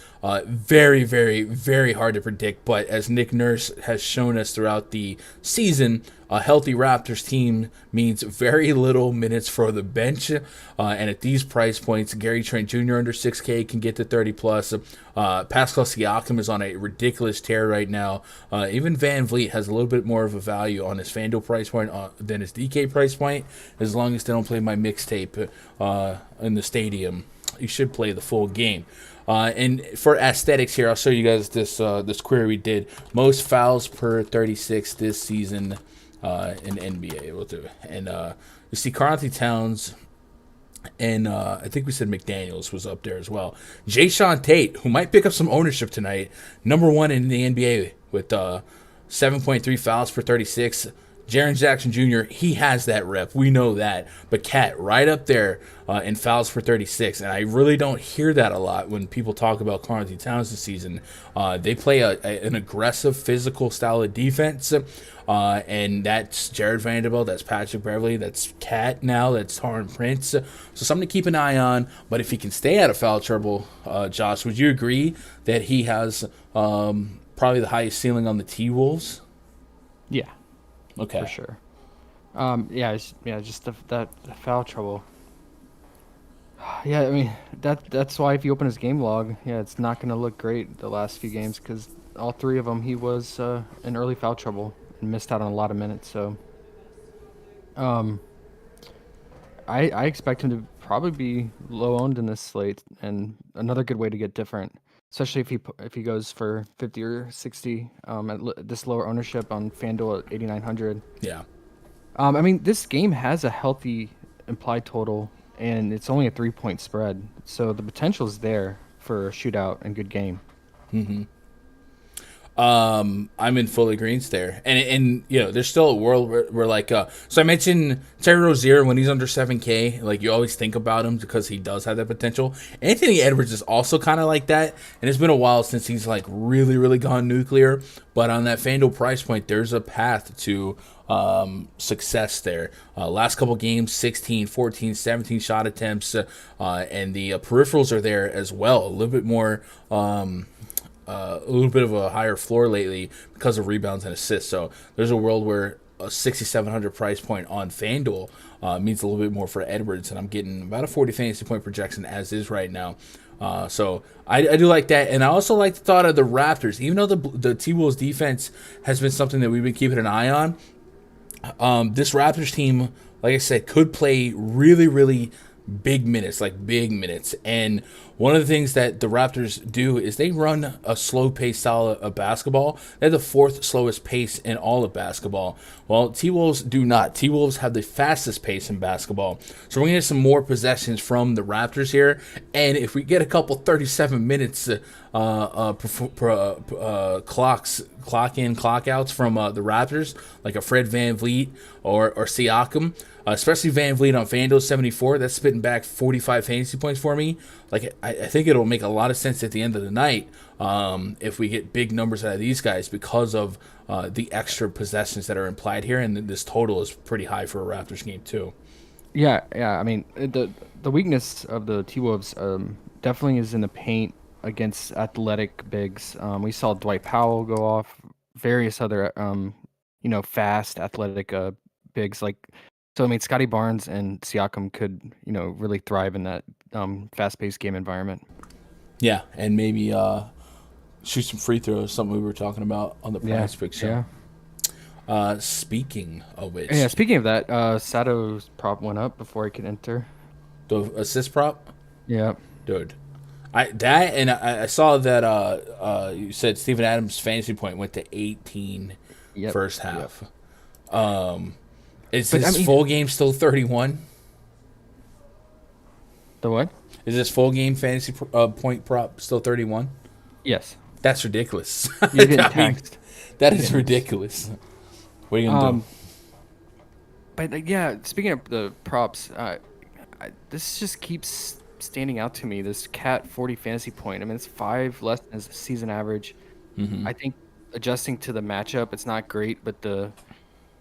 very, very, very hard to predict. But as Nick Nurse has shown us throughout the season, a healthy Raptors team means very little minutes for the bench. And at these price points, Gary Trent Jr. under 6K can get to 30 plus. Pascal Siakam is on a ridiculous tear right now. Even Van Vliet has a little bit more of a value on his FanDuel price point than his DK price point. As long as they don't play my mixtape in the stadium, you should play the full game. And for aesthetics here, I'll show you guys this query we did. Most fouls per 36 this season in NBA. We'll do it. And you see Karl-Anthony Towns, and I think we said McDaniels was up there as well. Jayshawn Tate, who might pick up some ownership tonight, number 1 in the NBA with 7.3 fouls per 36. Jaren Jackson Jr., he has that rep. We know that. But Cat, right up there in fouls per 36. And I really don't hear that a lot when people talk about Karl-Anthony Towns this season. They play an aggressive, physical style of defense. And that's Jared Vanderbilt, that's Patrick Beverley, that's Cat now, that's Taron Prince. So something to keep an eye on. But if he can stay out of foul trouble, Josh, would you agree that he has probably the highest ceiling on the T-Wolves? Yeah. Okay. For sure. Just that foul trouble. Yeah, I mean that's why if you open his game log, it's not going to look great the last few games because all 3 of them he was in early foul trouble and missed out on a lot of minutes. So, I expect him to probably be low owned in this slate, and another good way to get different. Especially if he goes for 50 or 60 at this lower ownership on FanDuel at 8,900. Yeah. I mean, this game has a healthy implied total, and it's only a 3-point spread. So the potential is there for a shootout and good game. Mm-hmm. I'm in full agreement there, and there's still a world where like so I mentioned Terry Rozier when he's under 7K, like you always think about him because he does have that potential. Anthony Edwards is also kind of like that, and it's been a while since he's like really gone nuclear. But on that FanDuel price point, there's a path to success there. Last couple games, 16, 14, 17 shot attempts, and the peripherals are there as well. A little bit more. A little bit of a higher floor lately because of rebounds and assists. So there's a world where a 6,700 price point on FanDuel means a little bit more for Edwards, and I'm getting about a 40 fantasy point projection as is right now. So I do like that, and I also like the thought of the Raptors. Even though the T-Wolves defense has been something that we've been keeping an eye on, this Raptors team, like I said, could play really big minutes, and one of the things that the Raptors do is they run a slow-paced style of basketball. They're the 4th slowest pace in all of basketball. Well, T-Wolves do not. T-Wolves have the fastest pace in basketball. So we're going to get some more possessions from the Raptors here, and if we get a couple 37 minutes clock in, clock outs from the Raptors, like a Fred VanVleet or Siakam, especially VanVleet on FanDuel 74, that's spitting back 45 fantasy points for me. Like I think it'll make a lot of sense at the end of the night if we get big numbers out of these guys because of the extra possessions that are implied here, and this total is pretty high for a Raptors game too. Yeah. I mean, the weakness of the T-Wolves definitely is in the paint against athletic bigs. We saw Dwight Powell go off, various other fast athletic bigs like. So I mean, Scotty Barnes and Siakam could really thrive in that fast-paced game environment. Yeah, and maybe shoot some free throws, something we were talking about on the PrizePicks show. Yeah. Speaking of which, speaking of that, Sato's prop went up before he could enter. The assist prop. Yeah, dude. I saw that you said Steven Adams' fantasy point went to 18 first half. Yep. Is this full game still 31? The what? Is this full game fantasy point prop still 31? Yes. That's ridiculous. You're getting taxed. That is ridiculous. What are you going to do? But speaking of the props, this just keeps standing out to me. This Cat 40 fantasy point. I mean, it's 5 less than his season average. Mm-hmm. I think adjusting to the matchup, it's not great, but the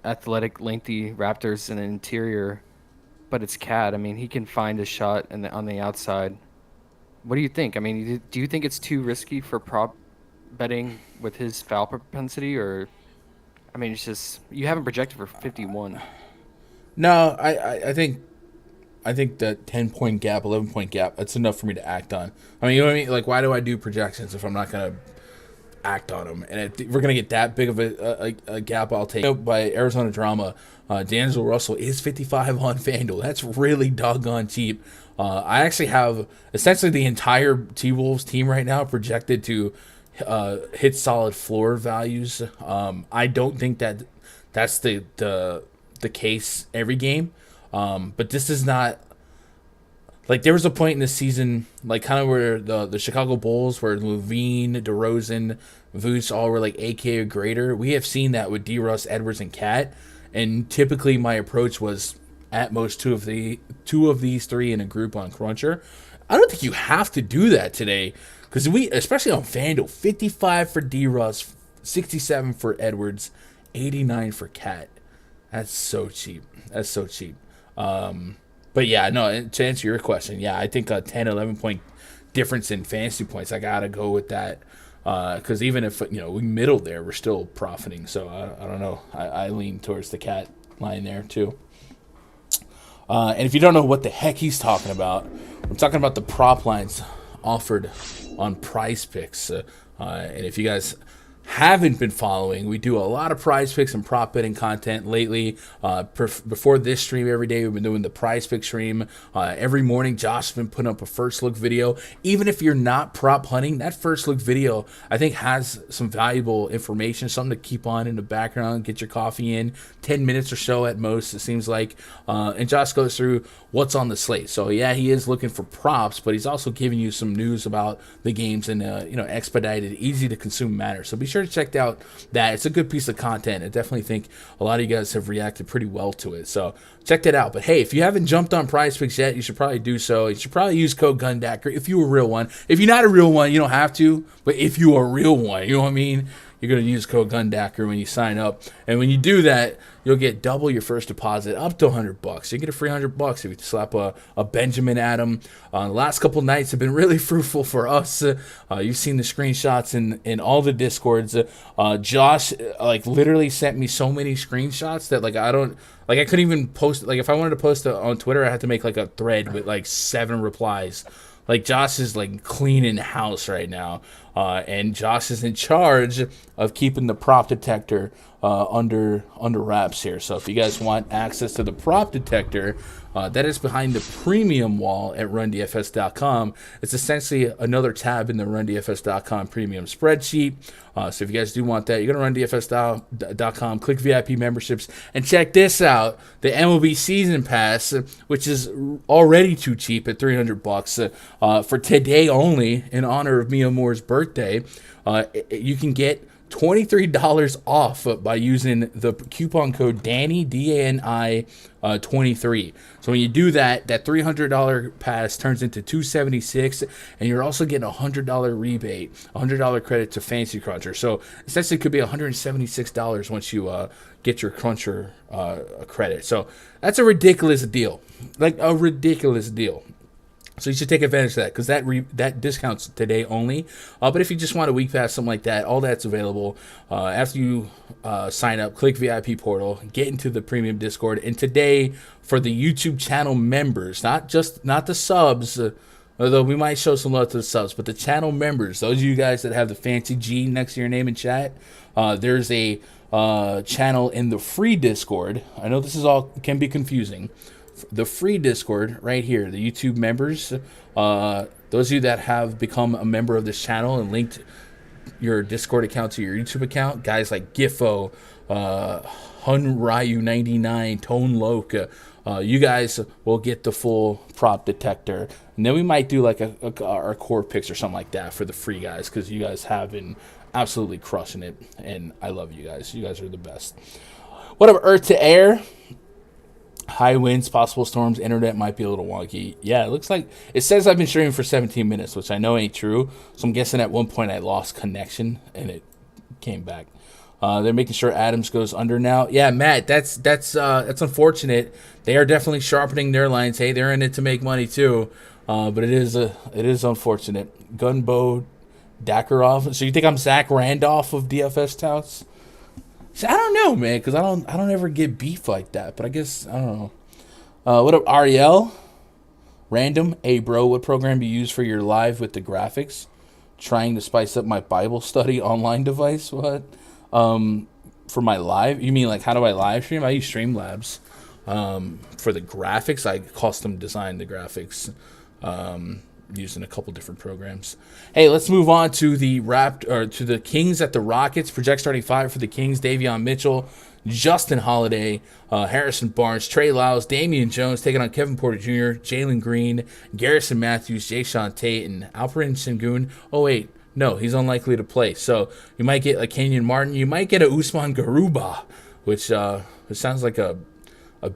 athletic, lengthy Raptors in the interior but it's Cat. I mean, he can find a shot on the outside. What do you think? I mean, do you think it's too risky for prop betting with his foul propensity, or I mean, it's just you haven't projected for 51. No, I think that 10-point gap, 11-point gap, that's enough for me to act on. I mean, you know what I mean? Like, why do I do projections if I'm not going to act on them? And if we're going to get that big of a gap, I'll take. By Arizona Drama, D'Angelo Russell is 55 on FanDuel. That's really doggone cheap. I actually have essentially the entire T-Wolves team right now projected to hit solid floor values. I don't think that that's the case every game. But this is not like there was a point in the season, like kind of where the Chicago Bulls, where Levine, DeRozan, Vooch all were like AK or greater. We have seen that with D. Russ, Edwards, and Cat, and typically my approach was at most two of these three in a group on Cruncher. I don't think you have to do that today because especially on FanDuel, 55 for D. Russ, 67 for Edwards, 89 for Cat. That's so cheap. That's so cheap. But yeah, no, to answer your question, yeah, I think a 10, 11 point difference in fantasy points, I got to go with that. Because even if, we middle there, we're still profiting. So I don't know. I lean towards the Cat line there too. And if you don't know what the heck he's talking about, I'm talking about the prop lines offered on PrizePicks. And if you guys haven't been following, we do a lot of PrizePicks and prop betting content lately. Before this stream every day, we've been doing the PrizePicks stream. Every morning, Josh has been putting up a first look video. Even if you're not prop hunting, that first look video, I think, has some valuable information, something to keep on in the background, get your coffee in, 10 minutes or so at most, it seems like. And Josh goes through what's on the slate. So yeah, he is looking for props, but he's also giving you some news about the games in expedited, easy to consume manner. So be sure to check out that. It's a good piece of content. I definitely think a lot of you guys have reacted pretty well to it. So check that out. But hey, if you haven't jumped on PrizePicks yet, you should probably do so. You should probably use code GUNDACKER if you're a real one. If you're not a real one, you don't have to. But if you are a real one, you know what I mean? You're going to use code GUNDACKER when you sign up. And when you do that, you'll get double your first deposit up to $100. You get a free $100 if you slap a Benjamin at them. The last couple nights have been really fruitful for us. You've seen the screenshots in all the Discords. Josh literally sent me so many screenshots that I couldn't even post. Like if I wanted to post on Twitter, I had to make like a thread with 7 replies. Like Josh is cleaning house right now, and Josh is in charge of keeping the prop detector under wraps here. So if you guys want access to the prop detector, that is behind the premium wall at RunDFS.com. It's essentially another tab in the RunDFS.com premium spreadsheet. So if you guys do want that, you go to RunDFS.com, click VIP memberships, and check this out: the MLB Season Pass, which is already too cheap at $300 for today only, in honor of Mia Moore's birthday. You can get $23 off by using the coupon code DANNY, DANI 23. So when you do that, that $300 pass turns into $276, and you're also getting a $100 rebate, $100 credit to Fancy Cruncher. So essentially, it could be $176 once you get your Cruncher credit. So that's a ridiculous deal, a ridiculous deal. So you should take advantage of that because that discount's today only. But if you just want a week pass, something like that, all that's available. After you sign up, click VIP portal, get into the premium Discord. And today, for the YouTube channel members, not the subs, although we might show some love to the subs, but the channel members, those of you guys that have the fancy G next to your name in chat, there's a channel in the free Discord. I know this can be confusing. The free Discord right here, the YouTube members, those of you that have become a member of this channel and linked your Discord account to your YouTube account, guys like Gifo, Hunryu99, Tone Loke, you guys will get the full prop detector. And then we might do our core picks or something like that for the free guys, because you guys have been absolutely crushing it, and I love you guys. You guys are the best. What up, Earth to Air? High winds, possible storms, internet might be a little wonky. Yeah, it looks like it says I've been streaming for 17 minutes, which I know ain't true. So I'm guessing at one point I lost connection and it came back. They're making sure Adams goes under now. Yeah, Matt, that's unfortunate. They are definitely sharpening their lines. Hey, they're in it to make money too, but it is unfortunate. Gunbo Dakarov. So you think I'm Zach Randolph of DFS touts? See, I don't know, man, because I don't ever get beef like that. But I guess I don't know. What up, Ariel? Random. Hey, bro, what program do you use for your live with the graphics? Trying to spice up my Bible study online device. What? For my live? You mean like how do I live stream? I use Streamlabs. For the graphics, I custom design the graphics. Using a couple different programs. Hey, let's move on to the to the Kings at the Rockets. Project starting five for the Kings: Davion Mitchell, Justin Holiday, Harrison Barnes, Trey Lyles, Damian Jones taking on Kevin Porter Jr., Jalen Green, Garrison Matthews, Jayshawn Tate, and Alperen Sengun. Oh wait, no, he's unlikely to play. So you might get a Kenyon Martin. You might get a Usman Garuba, which it sounds like a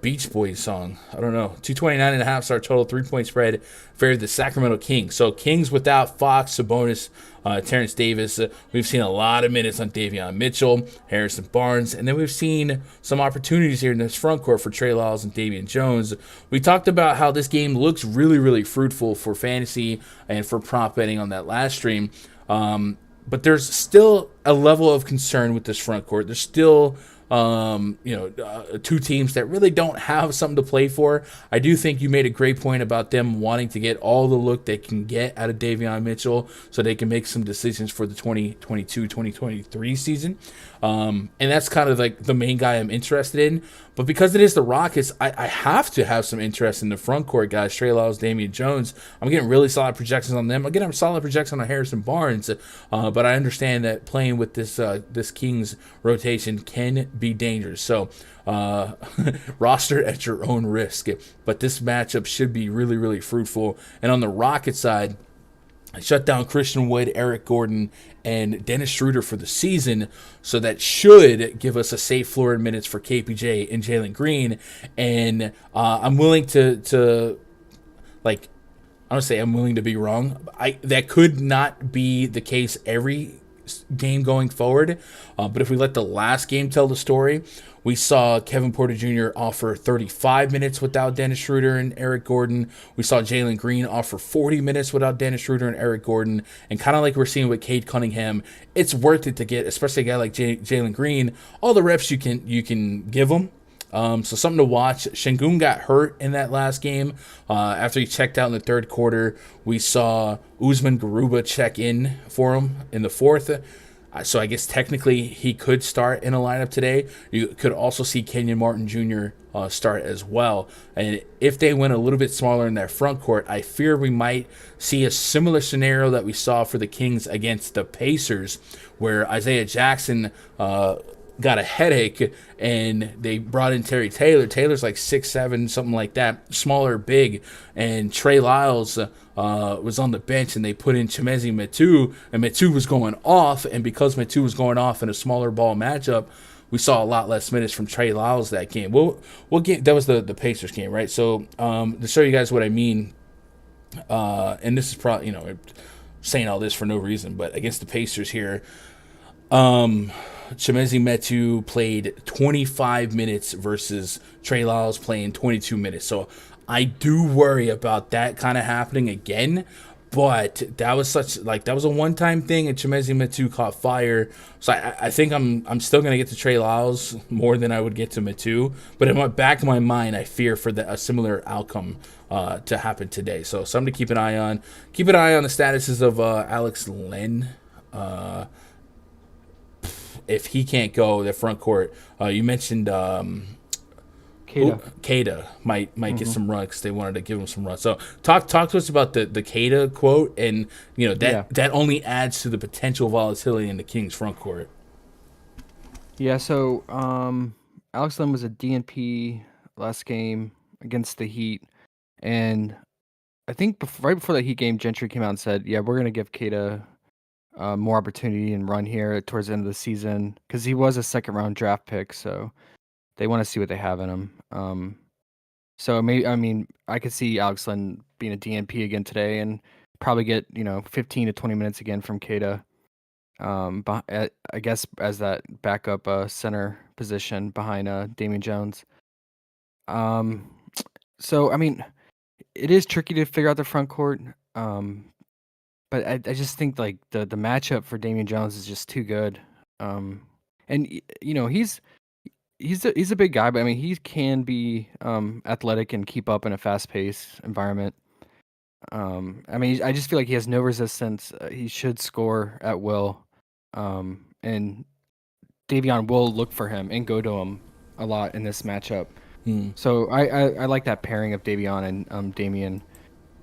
Beach Boys song. I don't know. 229.5 star total, 3-point spread, favored the Sacramento Kings. So Kings without Fox, Sabonis, Terrence Davis. We've seen a lot of minutes on Davion Mitchell, Harrison Barnes, and then we've seen some opportunities here in this front court for Trey Lyles and Damian Jones. We talked about how this game looks really, really fruitful for fantasy and for prop betting on that last stream. But there's still a level of concern with this front court. There's still two teams that really don't have something to play for. I do think you made a great point about them wanting to get all the look they can get out of Davion Mitchell so they can make some decisions for the 2022-2023 season. And that's kind of like the main guy I'm interested in. But because it is the Rockets, I have to have some interest in the front court guys, Trey Lyles, Damian Jones. I'm getting really solid projections on them. I'm getting solid projections on Harrison Barnes. But I understand that playing with this Kings rotation can be dangerous. So roster at your own risk. But this matchup should be really, really fruitful. And on the Rocket side, I shut down Christian Wood, Eric Gordon, and Dennis Schroeder for the season, so that should give us a safe floor in minutes for KPJ and Jalen Green. And I'm willing to like, I don't say I'm willing to be wrong. That could not be the case every game going forward. But if we let the last game tell the story, we saw Kevin Porter Jr. offer 35 minutes without Dennis Schroeder and Eric Gordon. We saw Jalen Green offer 40 minutes without Dennis Schroeder and Eric Gordon. And kind of like we're seeing with Cade Cunningham, it's worth it to get, especially a guy like Jalen Green, all the reps you can give him. So something to watch. Sengun got hurt in that last game. After he checked out in the third quarter, we saw Usman Garuba check in for him in the fourth. So I guess technically he could start in a lineup today. You could also see Kenyon Martin Jr. Start as well. And if they went a little bit smaller in that front court, I fear we might see a similar scenario that we saw for the Kings against the Pacers, where Isaiah Jackson got a headache and they brought in Terry Taylor. Taylor's like 6'7", something like that, smaller, big. And Trey Lyles was on the bench, and they put in Chimezie Metu, and Metu was going off. And because Metu was going off in a smaller ball matchup, we saw a lot less minutes from Trey Lyles that game. We'll get, that was the Pacers game, right? So to show you guys what I mean, and this is probably, saying all this for no reason, but against the Pacers here, Chimezie Metu played 25 minutes versus Trey Lyles playing 22 minutes. So I do worry about that kind of happening again. But that was that was a one-time thing, and Chimezie Metu caught fire. So I think I'm still gonna get to Trey Lyles more than I would get to Metu. But in the back of my mind, I fear for a similar outcome to happen today. So something to keep an eye on. Keep an eye on the statuses of Alex Len. If he can't go, the front court, you mentioned Kada might get some run because they wanted to give him some run. So talk to us about the Kada quote, and that only adds to the potential volatility in the Kings front court. Yeah, so Alex Len was a DNP last game against the Heat, and I think right before that Heat game, Gentry came out and said, "Yeah, we're gonna give Kada more opportunity and run here towards the end of the season," because he was a second-round draft pick, so they want to see what they have in him. So I could see Alex Len being a DNP again today and probably get 15 to 20 minutes again from Kada. I guess as that backup center position behind Damian Jones. Um, so I mean, it is tricky to figure out the front court. But I just think like the matchup for Damian Jones is just too good. And he's a big guy, but I mean he can be athletic and keep up in a fast paced environment. I mean I just feel like he has no resistance. He should score at will. And Davion will look for him and go to him a lot in this matchup. So I like that pairing of Davion and Damian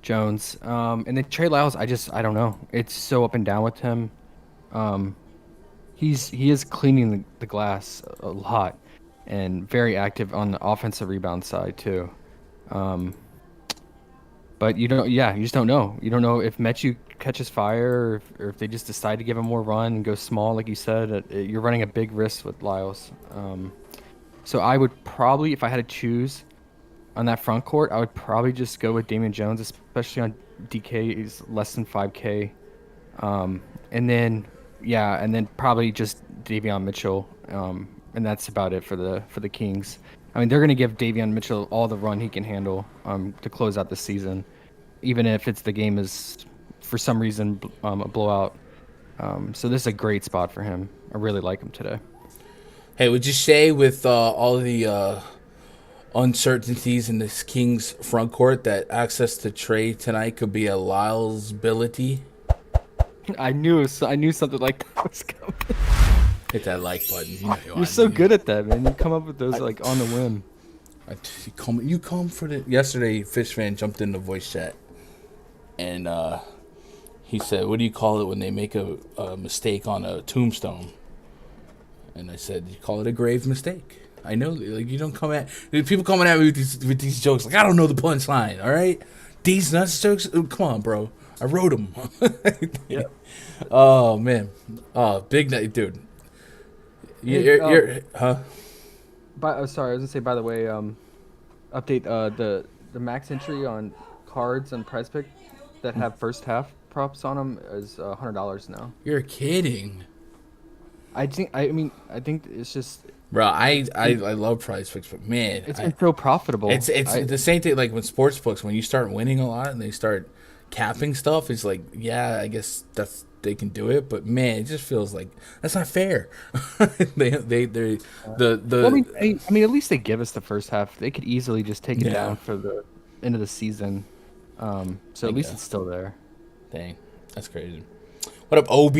Jones. And then Trey Lyles, I don't know. It's so up and down with him. He is cleaning the glass a lot and very active on the offensive rebound side too. But you just don't know. You don't know if Metu catches fire or if they just decide to give him more run and go small, like you said. You're running a big risk with Lyles. So I would probably, if I had to choose on that front court, I would probably just go with Damian Jones, especially on DK. He's less than 5K. And then probably just Davion Mitchell. And that's about it for the Kings. I mean, they're going to give Davion Mitchell all the run he can handle to close out the season, even if the game is for some reason a blowout. So this is a great spot for him. I really like him today. Hey, would you say with all the uncertainties in this Kings front court that access to Trey tonight could be a Lyles ability? I knew something like that was coming. Hit that like button. You know You're so good at that, man. You come up with those like on the whim. You come for the. Yesterday, Fish Fan jumped in the voice chat, and he said, "What do you call it when they make a mistake on a tombstone?" And I said, "You call it a grave mistake." I know, like you don't come at people coming at me with these jokes. Like I don't know the punchline. All right, these nuts jokes. Come on, bro. I wrote them. Yeah. Oh man. Oh, big night, dude. Huh? Sorry, I was gonna say. By the way, update the max entry on cards and PrizePick that have first half props on them is $100 now. You're kidding. I think it's just. Bro, I love PrizePicks, but man, It's been so profitable. It's the same thing like with sports books. When you start winning a lot and they start capping stuff, it's like, yeah, I guess they can do it, but man, it just feels like that's not fair. I mean, at least they give us the first half. They could easily just take it down for the end of the season. So at least it's still there. Dang, that's crazy. What up, OB?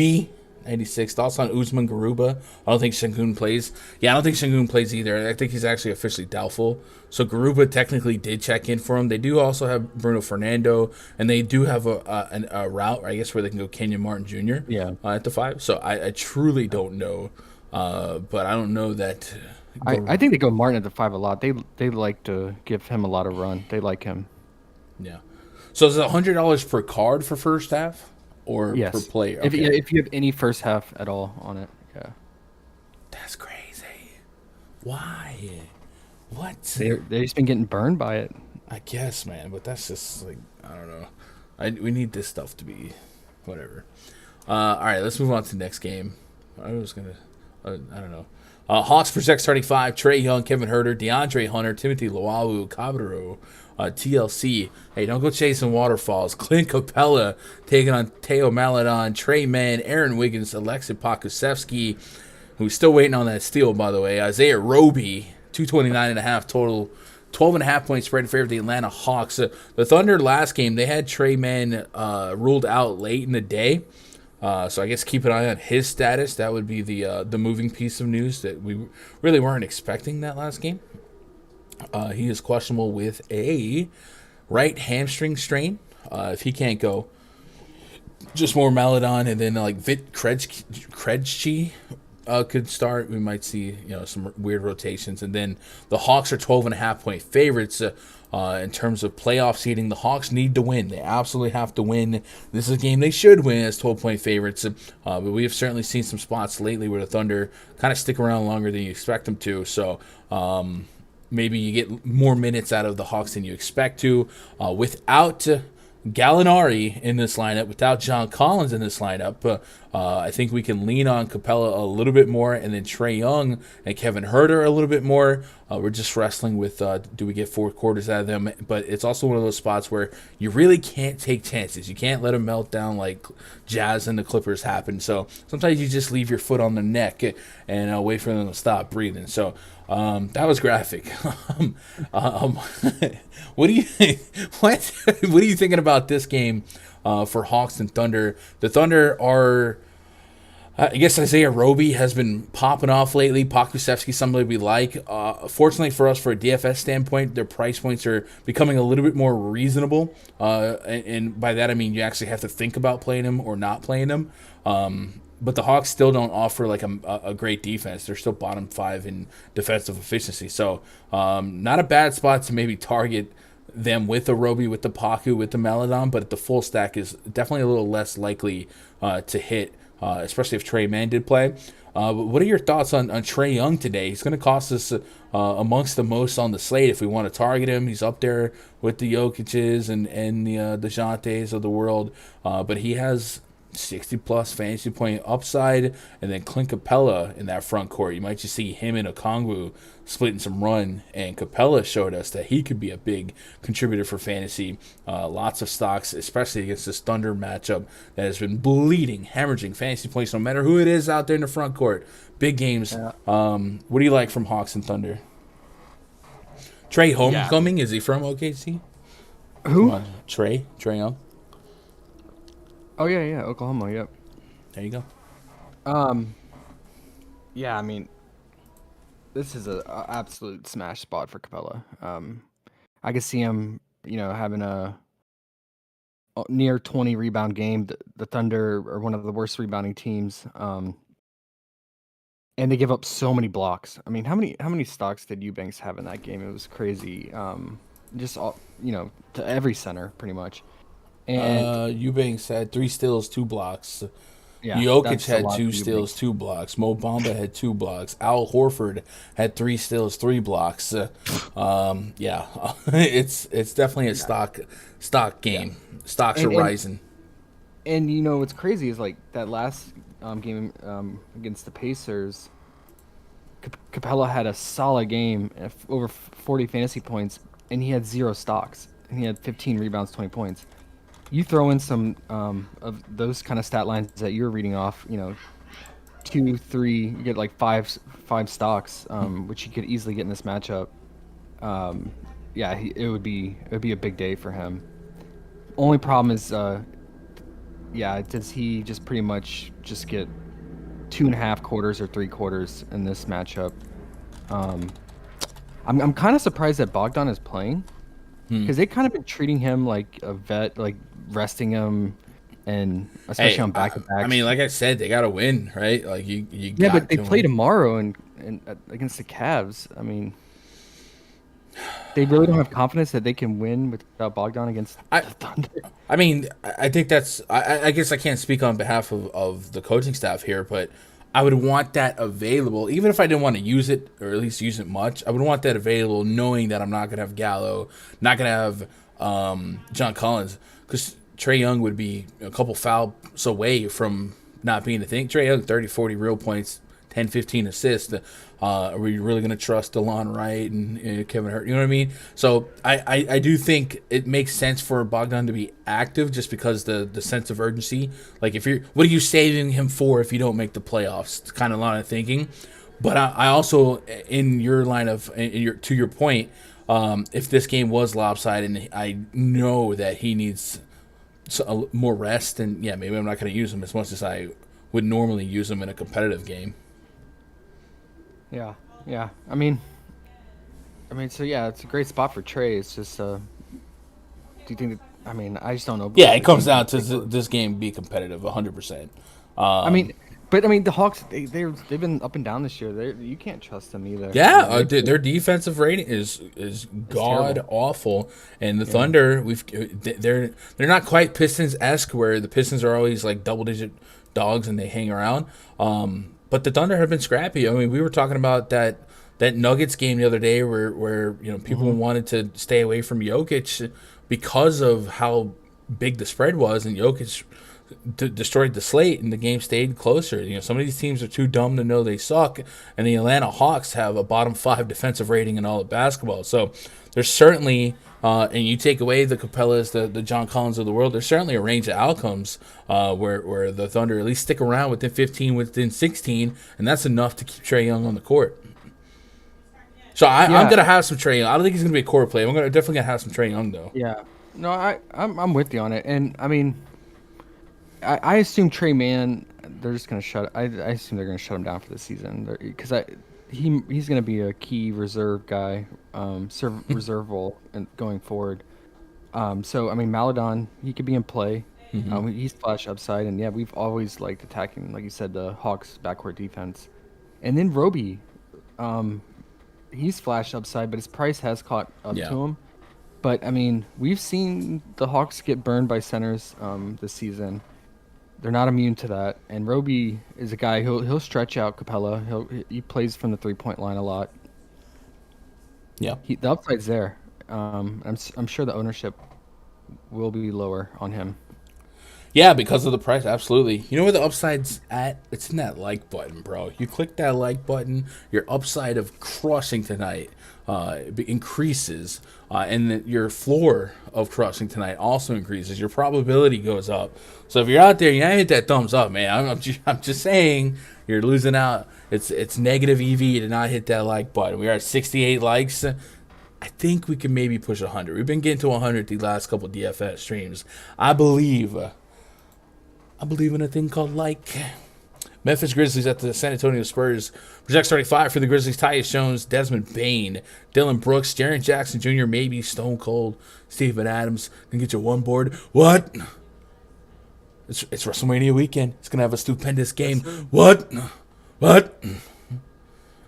96. Thoughts on Usman Garuba? I don't think Sengun plays. Yeah, I don't think Sengun plays either. I think he's actually officially doubtful. So Garuba technically did check in for him. They do also have Bruno Fernando, and they do have a route, I guess, where they can go Kenyon Martin Jr. At the 5. So I truly don't know, but I don't know that. I think they go Martin at the 5 a lot. They like to give him a lot of run. They like him. Yeah. So is it $100 per card for first half? Or per player? Okay. If you have any first half at all on it, yeah. That's crazy. Why? What? They've just been getting burned by it. I guess, man, but that's just like, I don't know. We need this stuff to be whatever. All right, let's move on to the next game. I was going to, I don't know. Hawks project starting 5, Trae Young, Kevin Huerter, DeAndre Hunter, Timothy Luwawu, Cabarro, TLC. Hey, don't go chasing waterfalls. Clint Capella taking on Teo Maledon, Trey Mann, Aaron Wiggins, Alexei Pokusevsky, who's still waiting on that steal, by the way. Isaiah Roby, 229.5 total, 12.5 point spread in favor of the Atlanta Hawks. The Thunder last game, they had Trey Mann ruled out late in the day. So I guess keep an eye on his status. That would be the moving piece of news that we really weren't expecting that last game. He is questionable with a right hamstring strain. If he can't go, just more Maledon, and then like Vit Krejci could start. We might see some weird rotations, and then the Hawks are 12.5 point favorites. In terms of playoff seeding, the Hawks need to win. They absolutely have to win. This is a game they should win as 12-point favorites. But we have certainly seen some spots lately where the Thunder kind of stick around longer than you expect them to. So maybe you get more minutes out of the Hawks than you expect to. Without Gallinari in this lineup, without John Collins in this lineup, I think we can lean on Capella a little bit more, and then Trae Young and Kevin Huerter a little bit more. We're just wrestling with do we get 4 quarters out of them? But it's also one of those spots where you really can't take chances. You can't let them melt down like Jazz and the Clippers happened. So sometimes you just leave your foot on their neck and wait for them to stop breathing. So that was graphic. What do you what are you thinking about this game for Hawks and Thunder? The Thunder are, I guess Isaiah Roby has been popping off lately. Pokusevski, somebody we like. Fortunately for us, for a DFS standpoint, their price points are becoming a little bit more reasonable. And by that I mean you actually have to think about playing them or not playing them. But the Hawks still don't offer like a great defense. They're still bottom 5 in defensive efficiency. So not a bad spot to maybe target them with the Roby, with the Paku, with the Maladon. But the full stack is definitely a little less likely to hit, especially if Trey Mann did play. But what are your thoughts on Trae Young today? He's going to cost us amongst the most on the slate if we want to target him. He's up there with the Jokic's and the DeJountes of the world. But he has 60-plus fantasy point upside, and then Clint Capella in that front court. You might just see him and Okongwu splitting some run, and Capella showed us that he could be a big contributor for fantasy. Lots of stocks, especially against this Thunder matchup that has been bleeding, hemorrhaging fantasy points no matter who it is out there in the front court. Big games. Yeah. What do you like from Hawks and Thunder? Trey Homecoming, is he from OKC? Who? Trey Young. Oh yeah, Oklahoma. Yep. There you go. Yeah, I mean, this is a absolute smash spot for Capella. I could see him, having a near 20 rebound game. The Thunder are one of the worst rebounding teams. And they give up so many blocks. I mean, how many stocks did Eubanks have in that game? It was crazy. Just all, to every center pretty much. And Eubanks had 3 steals, 2 blocks. yeah, Jokic that's a had lot 2 for steals, Eubanks. 2 blocks. Mo Bamba had 2 blocks. Al Horford had 3 steals, 3 blocks. Yeah, it's definitely a stock game. Stocks are rising. And what's crazy is like that last game against the Pacers, Capella had a solid game, over 40 fantasy points, and he had 0 stocks, and he had 15 rebounds, 20 points. You throw in some of those kind of stat lines that you're reading off, 2, 3, you get like five stocks, which you could easily get in this matchup. Yeah, it would be a big day for him. Only problem is, does he just pretty much just get 2.5 quarters or 3 quarters in this matchup? I'm kind of surprised that Bogdan is playing, because they kind of been treating him like a vet, like resting him, and especially on back-to-backs. I mean, like I said, they got to win, right? Like you yeah, got but they to play win. tomorrow and against the Cavs. I mean, they really don't have confidence that they can win without Bogdan against the Thunder. I mean, I think that's. I guess I can't speak on behalf of the coaching staff here, but I would want that available, even if I didn't want to use it, or at least use it much. I would want that available, knowing that I'm not going to have Gallo, not going to have John Collins, because Trae Young would be a couple fouls away from not being a thing. Trae Young, 30, 40 real points, 10, 15 assists. Are we really going to trust DeLon Wright and Kevin Hurt? You know what I mean? So I do think it makes sense for Bogdan to be active, just because the sense of urgency. Like, what are you saving him for if you don't make the playoffs? It's kind of a line of thinking. But I also, in your line of, to your point, if this game was lopsided, and I know that he needs more rest, and yeah, maybe I'm not going to use him as much as I would normally use him in a competitive game. Yeah. I mean, so yeah, it's a great spot for Trey. It's just, do you think that? I mean, I just don't know. Yeah, it comes down to this game be competitive, 100%. The Hawks, they've been up and down this year. You can't trust them either. Yeah, their defensive rating is god awful, and the Thunder, they're not quite Pistons-esque, where the Pistons are always like double-digit dogs and they hang around. But the Thunder have been scrappy. I mean, we were talking about that Nuggets game the other day where people wanted to stay away from Jokic because of how big the spread was, and Jokic destroyed the slate, and the game stayed closer. You know, some of these teams are too dumb to know they suck, and the Atlanta Hawks have a bottom 5 defensive rating in all of basketball. So there's certainly, and you take away the Capellas, the John Collins of the world, there's certainly a range of outcomes where the Thunder at least stick around within 15, within 16, and that's enough to keep Trae Young on the court. So I'm going to have some Trae Young. I don't think he's going to be a core play. I'm definitely going to have some Trae Young, though. Yeah. No, I'm with you on it. And, I mean, I assume Trey Mann, they're just going to I assume they're going to shut him down for the season. Because he's going to be a key reserve guy, reserve role going forward. So, I mean, Maladon, he could be in play. Mm-hmm. He's flash upside. And, yeah, we've always liked attacking, like you said, the Hawks' backcourt defense. And then Roby, he's flash upside, but his price has caught up to him. But, I mean, we've seen the Hawks get burned by centers this season. They're not immune to that. And Roby is a guy, he'll stretch out Capella. He plays from the three-point line a lot. Yeah. The upside's there. I'm sure the ownership will be lower on him. Yeah, because of the price, absolutely. You know where the upside's at? It's in that like button, bro. You click that like button, your upside of crushing tonight increases, and your floor of crushing tonight also increases. Your probability goes up. So if you're out there, you hit that thumbs up, man. I'm just saying you're losing out. It's negative EV to not hit that like button. We are at 68 likes. I think we can maybe push 100. We've been getting to 100 the last couple DFS streams. I believe in a thing called like. Memphis Grizzlies at the San Antonio Spurs. Project starting 5 for the Grizzlies. Tyus Jones, Desmond Bane, Dylan Brooks, Jaren Jackson Jr., maybe Stone Cold, Steven Adams. Can get you one board. What? It's WrestleMania weekend. It's going to have a stupendous game. What?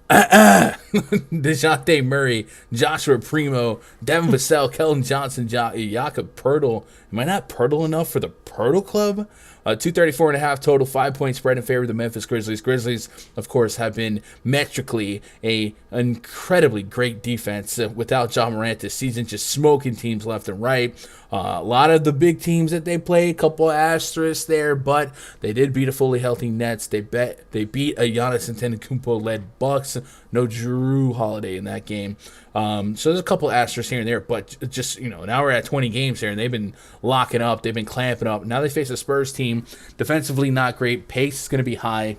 DeJounte Murray, Joshua Primo, Devin Vassell, Keldon Johnson, Jakob Poeltl. Am I not Poeltl enough for the Poeltl Club? 234.5 total, 5-point spread in favor of the Memphis Grizzlies. Grizzlies, of course, have been metrically an incredibly great defense without Ja Morant this season, just smoking teams left and right. A lot of the big teams that they play, a couple asterisks there, but they did beat a fully healthy Nets. They beat a Giannis Antetokounmpo-led Bucks. No Drew Holiday in that game. So there's a couple asterisks here and there, but just, now we're at 20 games here, and they've been locking up. They've been clamping up. Now they face a Spurs team. Defensively, not great. Pace is going to be high.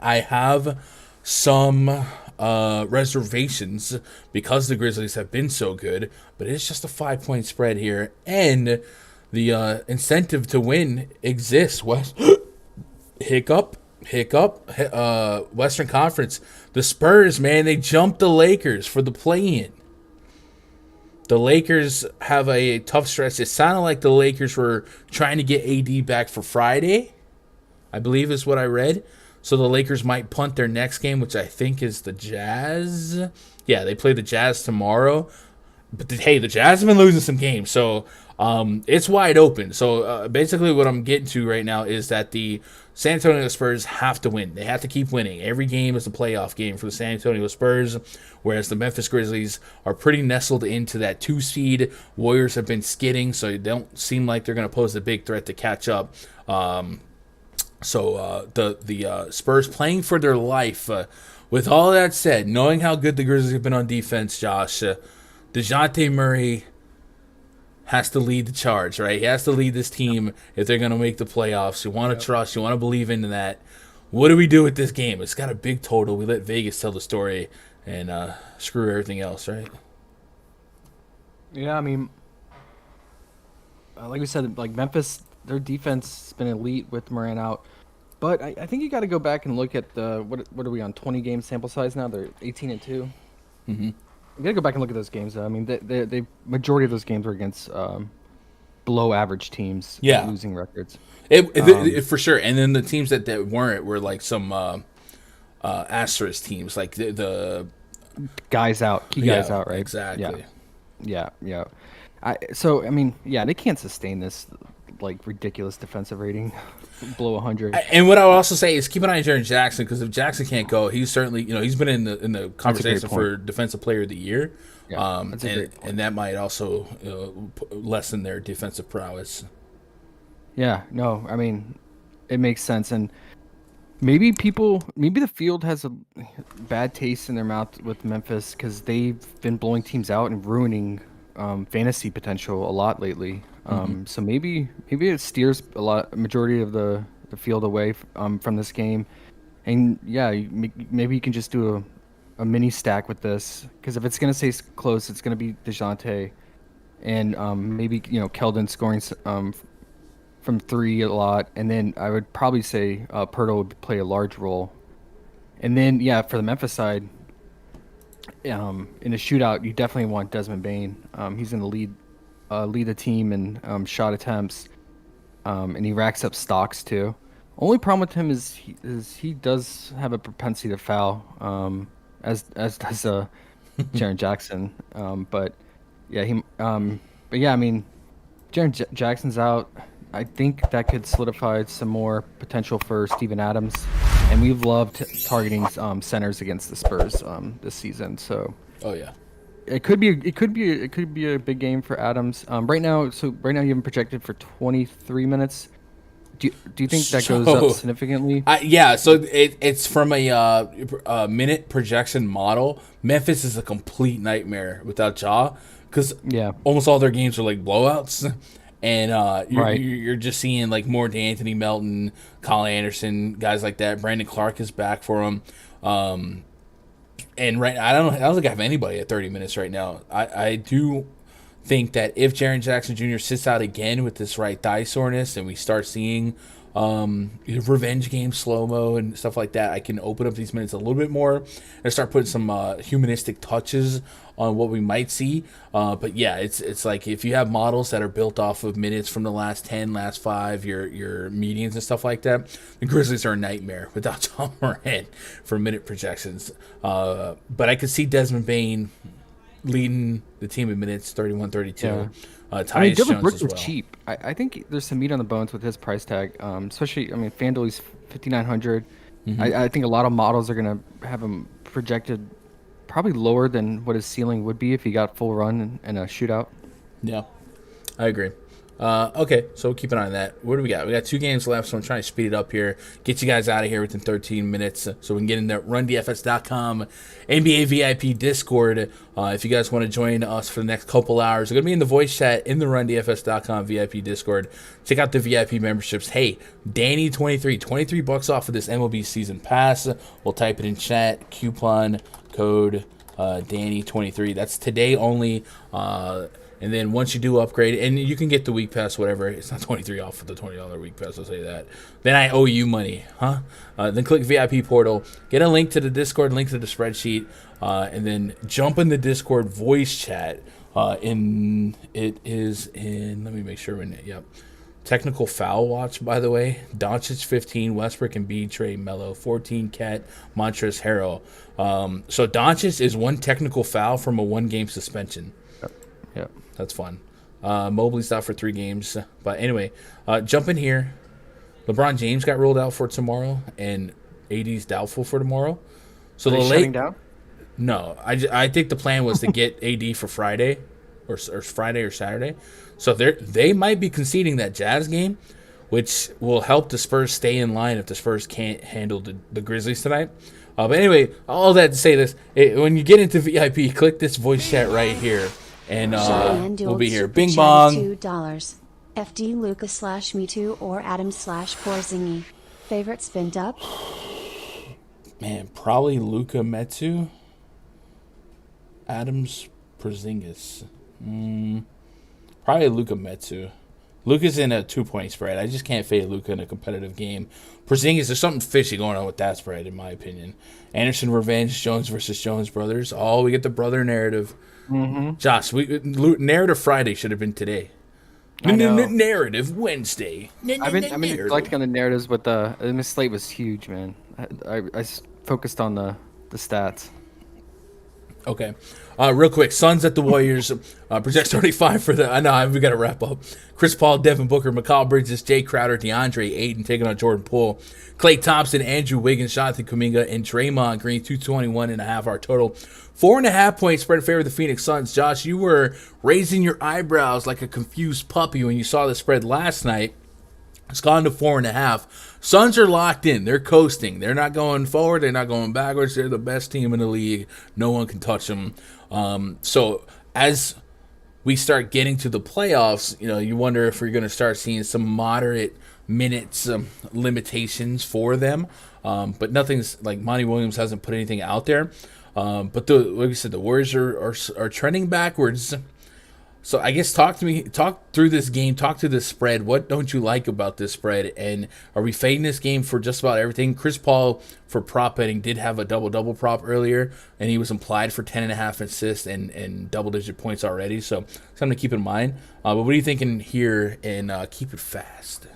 I have some reservations because the Grizzlies have been so good, but it's just a 5-point spread here, and the incentive to win exists. Hiccup. Western Conference. The Spurs, man, they jumped the Lakers for the play-in. The Lakers have a tough stretch. It sounded like the Lakers were trying to get AD back for Friday, I believe is what I read. So the Lakers might punt their next game, which I think is the Jazz. Yeah, they play the Jazz tomorrow. But, hey, the Jazz have been losing some games, so it's wide open. So basically what I'm getting to right now is that the San Antonio Spurs have to win. They have to keep winning. Every game is a playoff game for the San Antonio Spurs, whereas the Memphis Grizzlies are pretty nestled into that 2 seed. Warriors have been skidding, so they don't seem like they're going to pose a big threat to catch up. So the Spurs playing for their life. With all that said, knowing how good the Grizzlies have been on defense, Josh, DeJounte Murray has to lead the charge, right? He has to lead this team if they're going to make the playoffs. You want to trust. You want to believe into that. What do we do with this game? It's got a big total. We let Vegas tell the story and screw everything else, right? Yeah, I mean, like we said, like Memphis, their defense has been elite with Morant out. But I think you got to go back and look at the what are we on 20-game sample size now? They're 18-2. Mm-hmm. You got to go back and look at those games. Though. I mean, the majority of those games were against below average teams, losing records. It for sure. And then the teams that weren't were like some asterisk teams, like the guys out, key guys out, right? Exactly. Yeah. So I mean, they can't sustain this like ridiculous defensive rating below 100. And what I would also say is keep an eye on Jaren Jackson, because if Jackson can't go, he's certainly he's been in the conversation for Defensive Player of the Year. Yeah, and that might also lessen their defensive prowess. Yeah, no, I mean, it makes sense, and maybe the field has a bad taste in their mouth with Memphis because they've been blowing teams out and ruining fantasy potential a lot lately. So maybe it steers a majority of the field away from this game, and yeah, maybe you can just do a mini stack with this because if it's gonna stay close, it's gonna be Dejounte and maybe Keldon scoring from three a lot, and then I would probably say Pirtle would play a large role. And then yeah, for the Memphis side, in a shootout, you definitely want Desmond Bain. He's going to lead the team in shot attempts, and he racks up stocks too. Only problem with him is he does have a propensity to foul, as does Jaren Jackson. But yeah, I mean, Jackson's out. I think that could solidify some more potential for Steven Adams, and we've loved targeting centers against the Spurs this season. So, Oh yeah. it could be a big game for Adams. Right now you have him projected for 23 minutes. Do you think that goes up significantly? Yeah, so it's from a minute projection model. Memphis is a complete nightmare without Ja because Yeah. almost all their games are like blowouts. And Right. you're just seeing like more DeAnthony Melton, Colin Anderson, guys like that. Brandon Clark is back for him. And I don't think I have anybody at 30 minutes right now. I do think that if Jaren Jackson Jr. sits out again with this right thigh soreness and we start seeing revenge game slow-mo and stuff like that, I can open up these minutes a little bit more and start putting some humanistic touches on what we might see. But yeah, it's like if you have models that are built off of minutes from the last 10, last 5, your medians and stuff like that, the Grizzlies are a nightmare without Tom Moran for minute projections. But I could see Desmond Bain leading the team in minutes, 31-32. Yeah. I mean, Dylan Jones Brooks as is well. cheap. I think there's some meat on the bones with his price tag. Especially, I mean, FanDuel's 5,900. I think a lot of models are gonna have him projected probably lower than what his ceiling would be if he got full run in a shootout. Yeah, I agree. Okay, so we'll keep an eye on that. What do we got? We got 2 games left, so I'm trying to speed it up here. Get you guys out of here within 13 minutes so we can get in the rundfs.com NBA VIP Discord. If you guys want to join us for the next couple hours, we're going to be in the voice chat in the rundfs.com VIP Discord. Check out the VIP memberships. Hey, Danny23, $23 off of this MLB season pass. We'll type it in chat. Coupon code Danny23. That's today only. And then once you do upgrade, and you can get the week pass, whatever. It's not 23 off of the $20 week pass, I'll say that. Then I owe you money, huh? Then click VIP portal, get a link to the Discord, link to the spreadsheet, and then jump in the Discord voice chat. Let me make sure we're in it. Yep. Technical foul watch, by the way. Doncic 15, Westbrook and B, Trey Mello 14, Cat, Montrezl Harrell. So Doncic is one technical foul from a 1-game suspension. Yep. That's fun. Mobley's out for 3 games. But anyway, jump in here. LeBron James got ruled out for tomorrow, and AD's doubtful for tomorrow. So Are they shutting down? No, I think the plan was to get AD for Friday, or Friday or Saturday. So they might be conceding that Jazz game, which will help the Spurs stay in line if the Spurs can't handle the Grizzlies tonight. But anyway, all that to say this: when you get into VIP, click this voice chat right here. And we'll be here. Bing bong. $2. FD Lucas /Me Too or Adam /Porzingis. Favorite spin up? Man, probably Luka Metsu. Adams Porzingis. Probably Luka Metsu. Luka's in a 2-point spread. I just can't fade Luka in a competitive game. Porzingis, there's something fishy going on with that spread, in my opinion. Anderson revenge, Jones versus Jones brothers. Oh, we get the brother narrative. Mm-hmm. Josh, Narrative Friday should have been today. I know. Narrative Wednesday. I've been collecting on the narratives, but the slate was huge, man. I focused on the stats. Okay. Real quick, Suns at the Warriors. Projects 35 for the... I know, we got to wrap up. Chris Paul, Devin Booker, Mikal Bridges, Jay Crowder, DeAndre Ayton taking on Jordan Poole. Klay Thompson, Andrew Wiggins, Jonathan Kuminga, and Draymond Green, 221.5 our total. 4.5-point spread in favor of the Phoenix Suns. Josh, you were raising your eyebrows like a confused puppy when you saw the spread last night. It's gone to 4.5. Suns are locked in. They're coasting. They're not going forward. They're not going backwards. They're the best team in the league. No one can touch them. So as we start getting to the playoffs, you wonder if we're going to start seeing some moderate minutes limitations for them. But nothing's like Monty Williams hasn't put anything out there. But like we said, the Warriors are trending backwards. So I guess talk through this game, talk to this spread. What don't you like about this spread? And are we fading this game for just about everything? Chris Paul, for prop betting, did have a double-double prop earlier, and he was implied for 10.5 assists and double-digit points already. So something to keep in mind. But what are you thinking here? And keep it fast.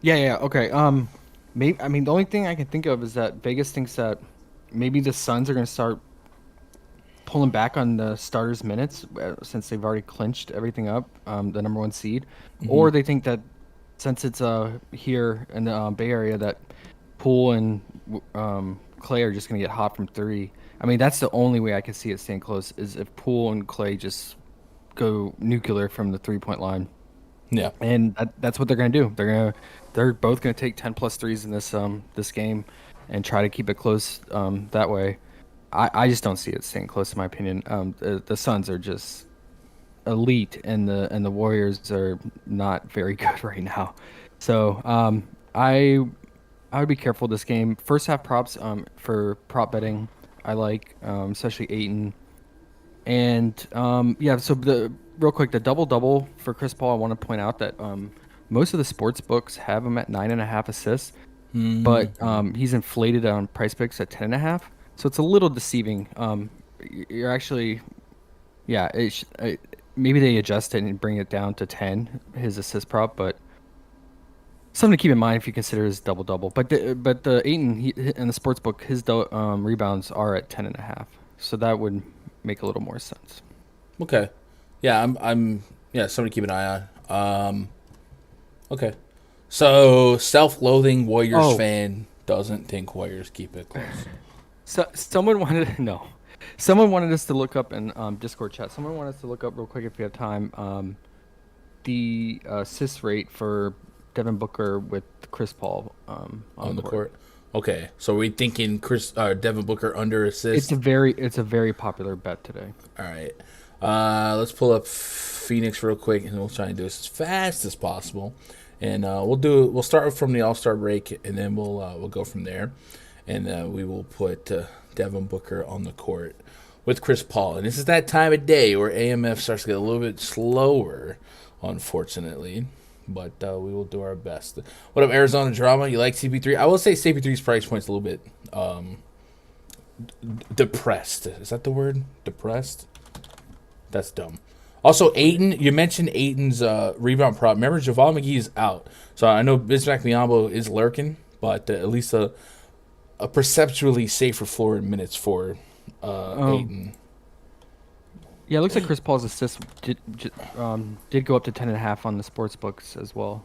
Yeah. Okay. The only thing I can think of is that Vegas thinks that maybe the Suns are going to start pulling back on the starters' minutes since they've already clinched everything up, the number 1 seed, or they think that since it's here in the Bay Area that Poole and Clay are just going to get hot from 3. I mean, that's the only way I can see it staying close is if Poole and Clay just go nuclear from the 3-point line. Yeah, and that's what they're going to do. They're both going to take 10+ threes in this game and try to keep it close that way. I just don't see it staying close, in my opinion. The Suns are just elite, and the Warriors are not very good right now. So I would be careful this game. First half props for prop betting, I like, especially Ayton. And so real quick, the double for Chris Paul. I want to point out that most of the sports books have him at 9.5 assists, but he's inflated on PrizePicks at 10.5. So it's a little deceiving. You're actually, maybe they adjust it and bring it down to 10, his assist prop, but something to keep in mind if you consider his double-double. But the Ayton in the sports book, his rebounds are at 10.5, so that would make a little more sense. Okay, yeah, I'm something to keep an eye on. Okay, so self-loathing Warriors fan doesn't think Warriors keep it close. So someone wanted us to look up in Discord chat. Someone wanted us to look up real quick if we have time. The assist rate for Devin Booker with Chris Paul on the court. Okay, so we're thinking Devin Booker under assist. It's a very popular bet today. All right, let's pull up Phoenix real quick, and we'll try and do this as fast as possible. And we'll start from the All-Star break, and then we'll go from there. And we will put Devin Booker on the court with Chris Paul. And this is that time of day where AMF starts to get a little bit slower, unfortunately. But we will do our best. What up, Arizona Drama? You like CP3? I will say CP3's price point's a little bit depressed. Is that the word? Depressed? That's dumb. Also, Ayton, you mentioned Ayton's rebound prop. Remember, Javal McGee is out. So I know Bismack Biyombo is lurking, but at least a perceptually safer floor in minutes for Ayton. Yeah, it looks like Chris Paul's assist did go up to 10.5 on the sports books as well.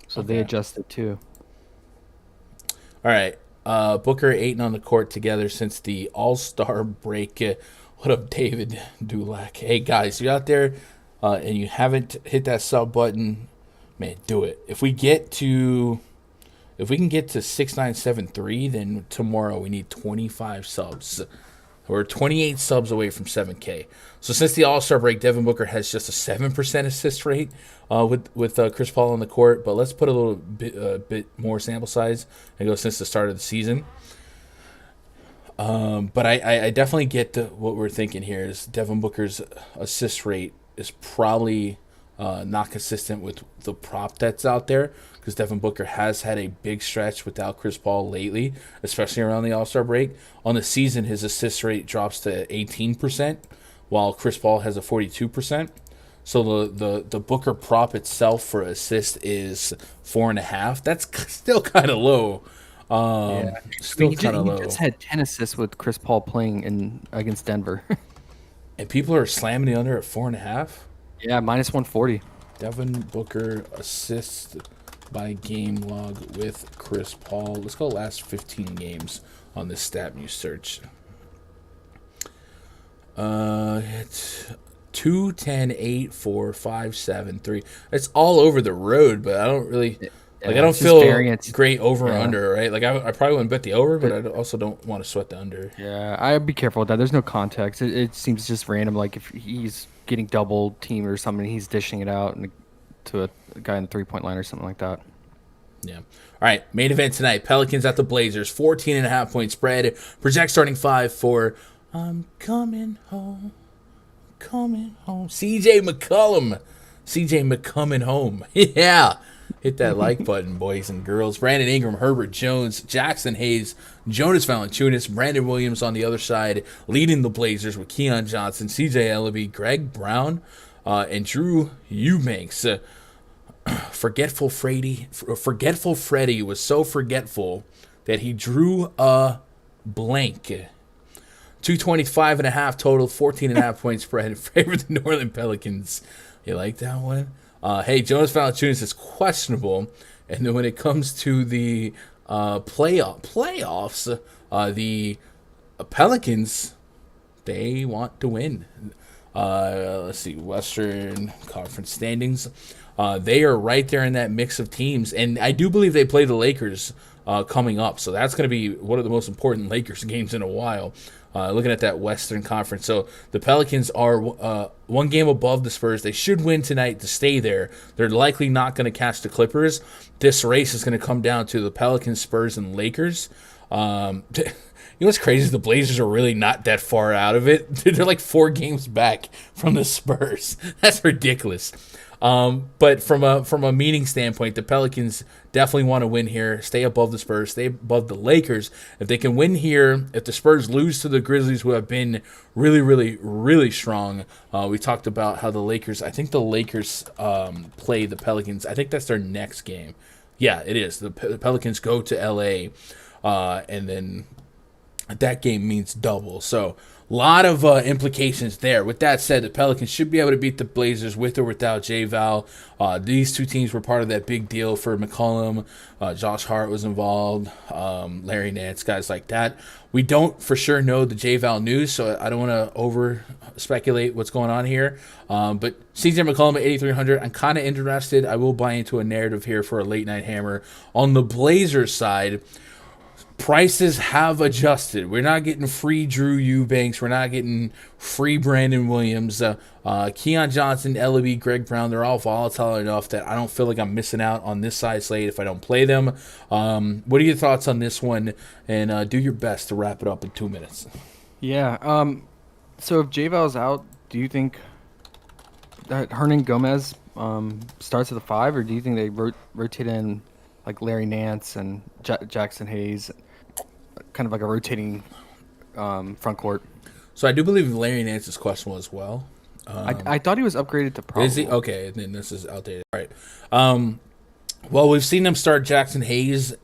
So they adjusted too. All right. Booker, Ayton on the court together since the All-Star break. What up, David Dulac? Hey, guys, you out there and you haven't hit that sub button, man, do it. If we can get to 6973, then tomorrow we need 25 subs. We're 28 subs away from 7K. So since the All-Star break, Devin Booker has just a 7% assist rate with Chris Paul on the court. But let's put a little bit more sample size and go since the start of the season. But I definitely get what we're thinking here is Devin Booker's assist rate is probably not consistent with the prop that's out there, because Devin Booker has had a big stretch without Chris Paul lately, especially around the All-Star break. On the season, his assist rate drops to 18%, while Chris Paul has a 42%. So the Booker prop itself for assist is 4.5. That's still kind of low. Still kind of low. He just had 10 assists with Chris Paul playing against Denver. And people are slamming the under at 4.5. Yeah, minus 140. Devin Booker assist by game log with Chris Paul. Let's go last 15 games on this StatMuse search. It's 2, 10, 8, 4, 5, 7, 3. It's all over the road, but I don't really Like, I don't it's just feel variance. great over or Yeah. under, right? Like, I probably wouldn't bet the over, but I also don't want to sweat the under. Yeah, I'd be careful with that. There's no context. It seems just random. Like if he's getting double teamed or something, he's dishing it out to a guy in the 3-point line or something like that. Yeah. All right, main event tonight. Pelicans at the Blazers. 14.5-point spread. Project starting 5 for I'm coming home. Coming home. CJ McCollum. CJ McComing home. Yeah. Hit that like button, boys and girls. Brandon Ingram, Herbert Jones, Jackson Hayes, Jonas Valanciunas, Brandon Williams on the other side, leading the Blazers with Keon Johnson, CJ Ellaby, Greg Brown, and Drew Eubanks. Forgetful Freddy was so forgetful that he drew a blank. 225.5 total, 14.5-point spread in favor of the New Orleans Pelicans. You like that one? Hey, Jonas Valanciunas is questionable, and then when it comes to the playoffs, the Pelicans, they want to win. Let's see, Western Conference standings. They are right there in that mix of teams, and I do believe they play the Lakers coming up, so that's going to be one of the most important Lakers games in a while. Looking at that Western Conference. So the Pelicans are one game above the Spurs. They should win tonight to stay there. They're likely not going to catch the Clippers. This race is going to come down to the Pelicans, Spurs, and Lakers. You know what's crazy? The Blazers are really not that far out of it. They're like 4 games back from the Spurs. That's ridiculous. But from a meaning standpoint, the Pelicans definitely want to win here, stay above the Spurs, stay above the Lakers. If they can win here, if the Spurs lose to the Grizzlies, who have been really, really, really strong, we talked about how I think the Lakers play the Pelicans. I think that's their next game. Yeah, it is. The Pelicans go to LA, and then that game means double. So a lot of implications there. With that said, the Pelicans should be able to beat the Blazers with or without J-Val. These two teams were part of that big deal for McCollum. Josh Hart was involved. Larry Nance, guys like that. We don't for sure know the J-Val news, so I don't want to over speculate what's going on here. But CJ McCollum at 8,300. I'm kind of interested. I will buy into a narrative here for a late night hammer. On the Blazers side, prices have adjusted. We're not getting free Drew Eubanks. We're not getting free Brandon Williams. Keon Johnson, Ellaby, Greg Brown, they're all volatile enough that I don't feel like I'm missing out on this side slate if I don't play them. What are your thoughts on this one? And do your best to wrap it up in 2 minutes. Yeah. So if J-Val's out, do you think that Hernan Gomez starts at the 5, or do you think they rotate in like Larry Nance and Jackson Hayes, kind of like a rotating front court? So I do believe Larry Nance is questionable as well. I thought he was upgraded to probable. Is he? Okay, then this is outdated. All right. Well, we've seen them start Jackson Hayes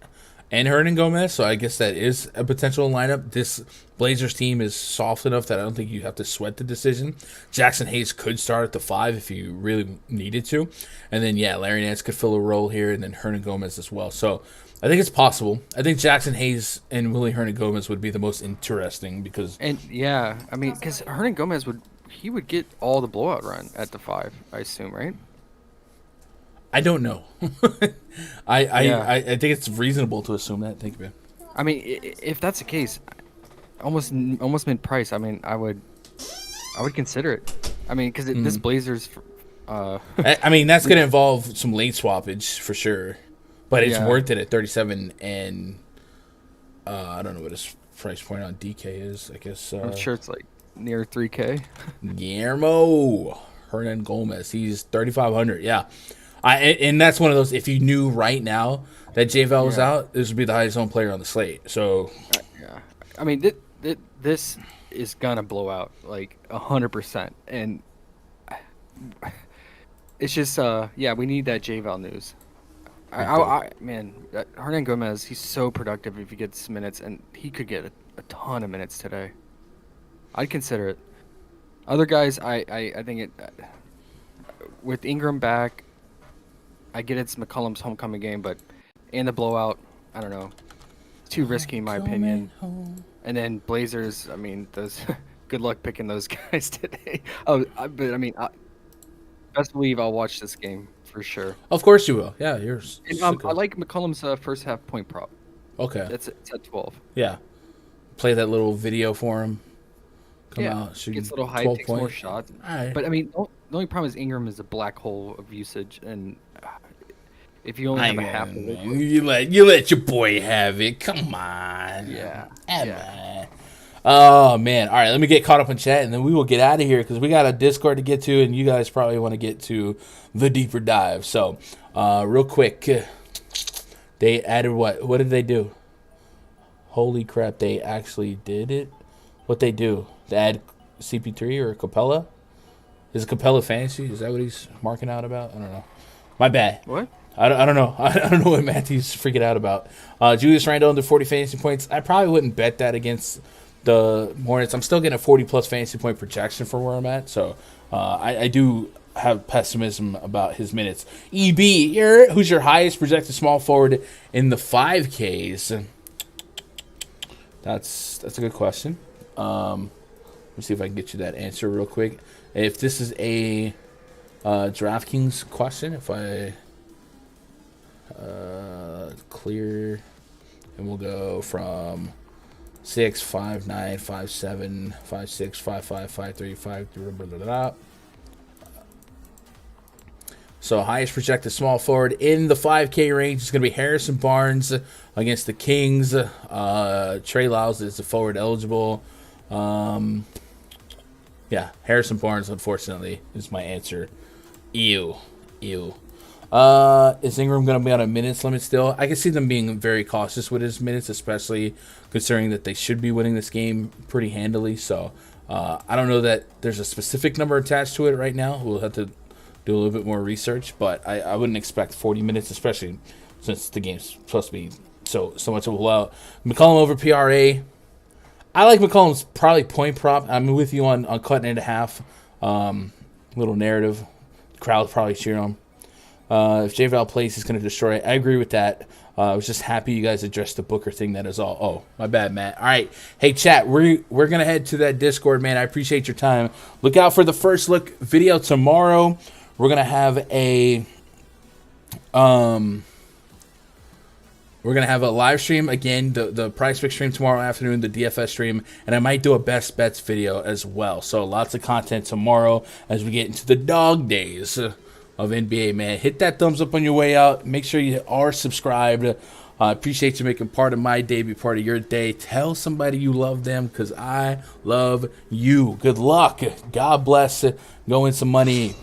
and Hernan Gomez, so I guess that is a potential lineup. This Blazers team is soft enough that I don't think you have to sweat the decision. Jackson Hayes could start at the 5 if you really needed to. And then, yeah, Larry Nance could fill a role here, and then Hernan Gomez as well. So I think it's possible. I think Jackson Hayes and Willie Hernan Gomez would be the most interesting because... And, yeah, I mean, because Hernan Gomez would get all the blowout run at the 5, I assume, right? I don't know. I think it's reasonable to assume that. Thank you, man. I mean, if that's the case, almost mid price. I mean, I would consider it. I mean, because this Blazers. I mean, that's going to involve some late swappage for sure, but it's worth it at 37. And I don't know what his price point on DK is. I guess I'm sure it's like near 3K. Guillermo Hernan Gomez. He's 3,500. Yeah. And that's one of those, if you knew right now that J-Val was out, this would be the highest owned player on the slate. So, yeah. I mean, this is going to blow out like 100%. And it's just, we need that J-Val news. Man, Hernan Gomez, he's so productive if he gets minutes, and he could get a ton of minutes today. I'd consider it. Other guys, I think it, with Ingram back, I get it's McCollum's homecoming game, but and the blowout, I don't know. It's too risky in my opinion. And then Blazers, I mean, those good luck picking those guys today. But I mean, best believe I'll watch this game for sure. Of course you will. Yeah, yours. And, I like McCollum's first half point prop. Okay. It's at 12. Yeah. Play that little video for him. Come out. Shoot Gets a little high, 12 takes more points. shots. All right. But I mean, the only problem is Ingram is a black hole of usage, and if you only have a half of it, You let your boy have it. Come on. Yeah. Come on. Oh man. All right, let me get caught up in chat and then we will get out of here because we got a Discord to get to and you guys probably want to get to the deeper dive. So real quick, they added what? What did they do? Holy crap, they actually did it. What they do? They add CP3 or Capella? Is it Capella fantasy? Is that what he's marking out about? I don't know. My bad. what? I don't know. I don't know what Matthew's freaking out about. Julius Randle under 40 fantasy points. I probably wouldn't bet that against the Hornets. I'm still getting a 40-plus fantasy point projection for where I'm at. So I do have pessimism about his minutes. EB, who's your highest projected small forward in the 5Ks? That's a good question. Let me see if I can get you that answer real quick. If this is a DraftKings question, if I clear, and we'll go from 6, 5, 9, 5, 7, 5, 6, 5, 5, 5, 3, 5, 3, blah, blah, blah, blah. So highest projected small forward in the 5K range is going to be Harrison Barnes against the Kings. Trey Lyles is the forward eligible. Yeah, Harrison Barnes, unfortunately, is my answer. Ew. Is Ingram going to be on a minutes limit still? I can see them being very cautious with his minutes, especially considering that they should be winning this game pretty handily. So I don't know that there's a specific number attached to it right now. We'll have to do a little bit more research, but I wouldn't expect 40 minutes, especially since the game's supposed to be so much of a blowout. McCollum over PRA. I like McCollum's probably point prop. I'm with you on cutting it in half. Little narrative. Crowd probably cheer him. If J-Val plays, he's going to destroy it. I agree with that. I was just happy you guys addressed the Booker thing. That is all. Oh, my bad, Matt. All right. Hey, chat, we're going to head to that Discord, man. I appreciate your time. Look out for the first look video tomorrow. We're going to have a live stream again, the PrizePicks stream tomorrow afternoon, the DFS stream, and I might do a best bets video as well. So lots of content tomorrow as we get into the dog days of NBA, man. Hit that thumbs up on your way out. Make sure you are subscribed. I appreciate you making part of my day, be part of your day. Tell somebody you love them because I love you. Good luck. God bless. Go win some money.